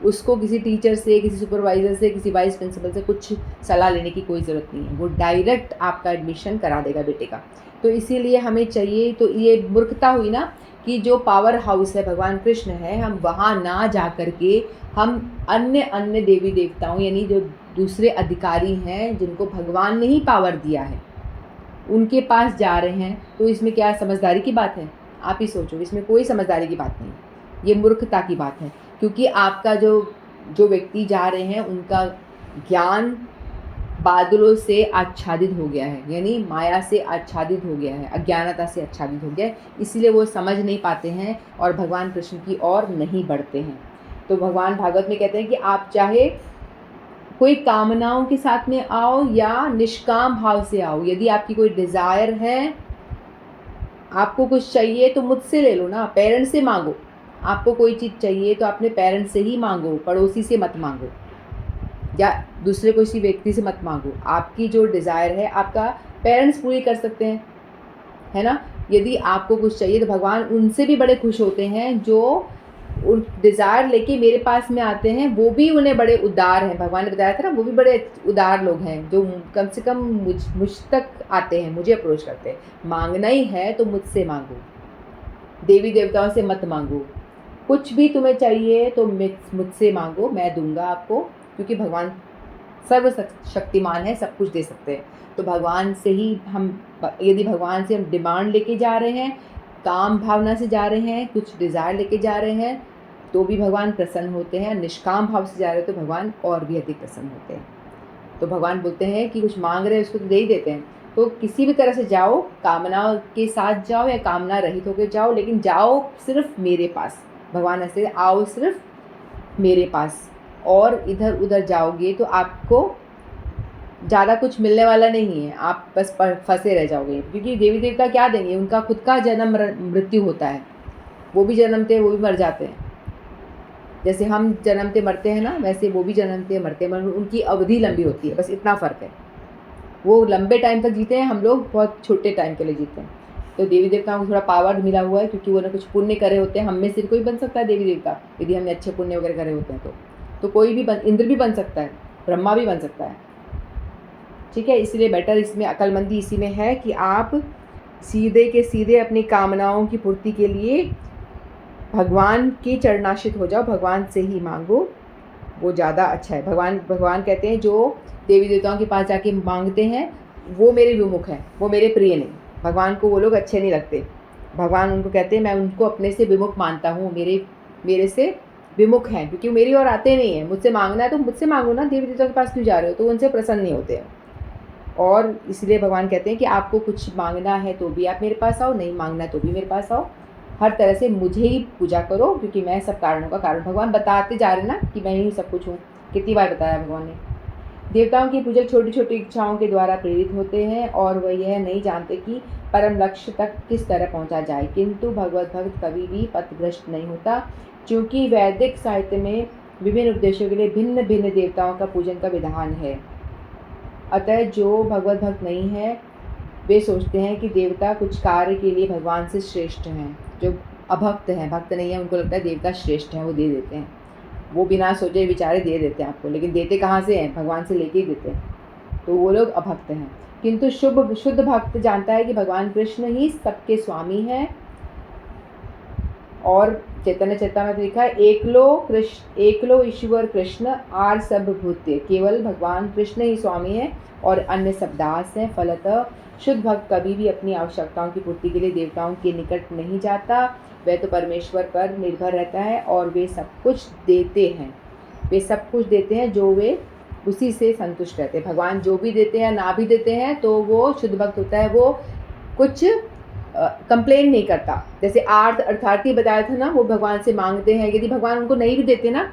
उसको किसी टीचर से, किसी सुपरवाइज़र से, किसी वाइस प्रिंसिपल से कुछ सलाह लेने की कोई ज़रूरत नहीं है, वो डायरेक्ट आपका एडमिशन करा देगा बेटे का। तो इसीलिए हमें चाहिए, तो ये मूर्खता हुई ना कि जो पावर हाउस है भगवान कृष्ण है, हम वहाँ ना जा कर के हम अन्य अन्य देवी देवताओं यानी जो दूसरे अधिकारी हैं जिनको भगवान ने ही पावर दिया है उनके पास जा रहे हैं। तो इसमें क्या समझदारी की बात है? आप ही सोचो, इसमें कोई समझदारी की बात नहीं, ये मूर्खता की बात है। क्योंकि आपका जो व्यक्ति जा रहे हैं उनका ज्ञान बादलों से आच्छादित हो गया है, यानी माया से आच्छादित हो गया है, अज्ञानता से आच्छादित हो गया है, इसीलिए वो समझ नहीं पाते हैं और भगवान कृष्ण की ओर नहीं बढ़ते हैं। तो भगवान भागवत में कहते हैं कि आप चाहे कोई कामनाओं के साथ में आओ या निष्काम भाव से आओ, यदि आपकी कोई डिज़ायर है, आपको कुछ चाहिए तो मुझसे ले लो ना, पेरेंट्स से मांगो। आपको कोई चीज़ चाहिए तो अपने पेरेंट्स से ही मांगो, पड़ोसी से मत मांगो या दूसरे किसी व्यक्ति से मत मांगो। आपकी जो डिज़ायर है आपका पेरेंट्स पूरी कर सकते हैं, है ना। यदि आपको कुछ चाहिए तो भगवान उनसे भी बड़े खुश होते हैं जो उन डिज़ायर लेके मेरे पास में आते हैं, वो भी उन्हें बड़े उदार हैं। भगवान ने बताया था ना, वो भी बड़े उदार लोग हैं जो कम से कम मुझ तक आते हैं, मुझे अप्रोच करते हैं। मांगना ही है तो मुझसे मांगो, देवी देवताओं से मत मांगो। कुछ भी तुम्हें चाहिए तो मुझसे मांगो, मैं दूंगा आपको, क्योंकि भगवान सर्व शक्तिमान है, सब कुछ दे सकते हैं। तो भगवान से ही हम, यदि भगवान से हम डिमांड लेके जा रहे हैं, काम भावना से जा रहे हैं, कुछ डिज़ायर लेके जा रहे हैं, तो भी भगवान प्रसन्न होते हैं। निष्काम भाव से जा रहे हैं तो भगवान और भी अधिक प्रसन्न होते हैं। तो भगवान बोलते हैं कि कुछ मांग रहे हैं उसको तो दे ही देते हैं। तो किसी भी तरह से जाओ, कामनाओं के साथ जाओ या कामना रहित होकर जाओ, लेकिन जाओ सिर्फ मेरे पास। भगवान ऐसे, आओ सिर्फ मेरे पास, और इधर उधर जाओगे तो आपको ज़्यादा कुछ मिलने वाला नहीं है, आप बस फंसे रह जाओगे। क्योंकि देवी देवता क्या देंगे, उनका खुद का जन्म मृत्यु होता है, वो भी जन्मते वो भी मर जाते हैं। जैसे हम जन्मते मरते हैं ना, वैसे वो भी जन्मते मरते हैं, उनकी अवधि लंबी होती है, बस इतना फ़र्क है। वो लंबे टाइम तक जीते हैं, हम लोग बहुत छोटे टाइम के लिए जीते हैं। तो देवी देवताओं को थोड़ा पावर मिला हुआ है, क्योंकि वो ना कुछ पुण्य करे होते हैं। हम में से कोई बन सकता है देवी देवता, यदि हमने अच्छे पुण्य वगैरह करे होते हैं तो कोई भी इंद्र भी बन सकता है, ब्रह्मा भी बन सकता है, ठीक है। इसलिए बेटर इसमें अक्लमंदी इसी में है कि आप सीधे के सीधे अपनी कामनाओं की पूर्ति के लिए भगवान के चरणाश्रित हो जाओ, भगवान से ही मांगो, वो ज़्यादा अच्छा है। भगवान कहते हैं जो देवी देवताओं के पास जाके मांगते हैं वो मेरे विमुख हैं, वो मेरे प्रिय नहीं। भगवान को वो लोग अच्छे नहीं लगते। भगवान उनको कहते हैं मैं उनको अपने से विमुख मानता हूँ, मेरे से विमुख हैं, क्योंकि मेरी ओर आते नहीं हैं। मुझसे मांगना है तो मुझसे मांगो ना, देवी देवताओं के पास क्यों जा रहे हो? तो उनसे प्रसन्न नहीं होते हैं। और इसलिए भगवान कहते हैं कि आपको कुछ मांगना है तो भी आप मेरे पास आओ, नहीं मांगना है तो भी मेरे पास आओ, हर तरह से मुझे ही पूजा करो, क्योंकि मैं सब कारणों का कारण। भगवान बताते जा रहे ना कि मैं ही सब कुछ हूँ, कितनी बार बताया भगवान ने। देवताओं की पूजा छोटी छोटी इच्छाओं के द्वारा प्रेरित होते हैं और वह यह नहीं जानते कि परम लक्ष्य तक किस तरह पहुँचा जाए। किंतु भगवत भक्त कभी भी पथभ्रष्ट नहीं होता, क्योंकि वैदिक साहित्य में विभिन्न उद्देश्यों के लिए भिन्न भिन्न देवताओं का पूजन का विधान है। अतः जो भगवत भक्त नहीं है वे सोचते हैं कि देवता कुछ कार्य के लिए भगवान से श्रेष्ठ हैं। जो अभक्त हैं, भक्त नहीं है, उनको लगता है देवता श्रेष्ठ हैं, वो दे देते हैं, वो बिना सोचे विचारे दे देते हैं आपको। लेकिन देते कहाँ से हैं? भगवान से लेके ही देते हैं, तो वो लोग अभक्त हैं। किंतु शुद्ध भक्त जानता है कि भगवान कृष्ण ही सबके स्वामी हैं और चैतन्य चेतामृत में लिखा है एकलो ईश्वर कृष्ण आर सब भूत्य, केवल भगवान कृष्ण ही स्वामी है और अन्य सब दास हैं। फलतः शुद्ध भक्त कभी भी अपनी आवश्यकताओं की पूर्ति के लिए देवताओं के निकट नहीं जाता, वह तो परमेश्वर पर निर्भर रहता है और वे सब कुछ देते हैं जो वे उसी से संतुष्ट रहते हैं। भगवान जो भी देते हैं ना भी देते हैं तो वो शुद्ध भक्त होता है, वो कुछ कंप्लेन नहीं करता। जैसे अर्थार्थी बताया था ना, वो भगवान से मांगते हैं, यदि भगवान उनको नहीं भी देते ना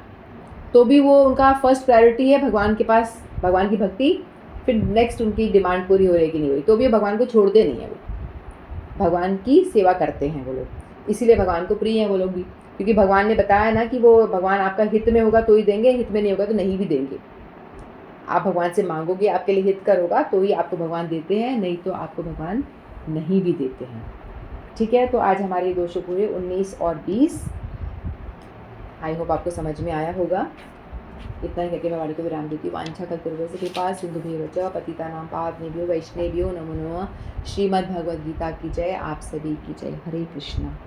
तो भी वो उनका फर्स्ट प्रायोरिटी है भगवान के पास, भगवान की भक्ति, फिर नेक्स्ट उनकी डिमांड पूरी हो रही कि नहीं हो रही तो भी भगवान को छोड़ते नहीं है, वो भगवान की सेवा करते हैं वो लोग। इसीलिए भगवान को प्रिय हैं वो लोग भी, क्योंकि भगवान ने बताया ना कि वो भगवान आपका हित में होगा तो ही देंगे, हित में नहीं होगा तो नहीं भी देंगे। आप भगवान से मांगोगे, आपके लिए हितकर होगा तो ही आपको भगवान देते हैं, नहीं तो आपको भगवान नहीं भी देते हैं। ठीक है, तो आज हमारे 2 शो पूरे 19 और 20। आई होप आपको समझ में आया होगा। इतना ही कहकर मैं वाणी को विराम देती हूँ। वांछा कल्पतरुभ्यश्च कृपा सिंधुभ्यो च पतितानां पावनेभ्यो वैष्णवेभ्यो नमो नमः। श्रीमद् भगवद गीता की जय, आप सभी की जय। हरे कृष्णा।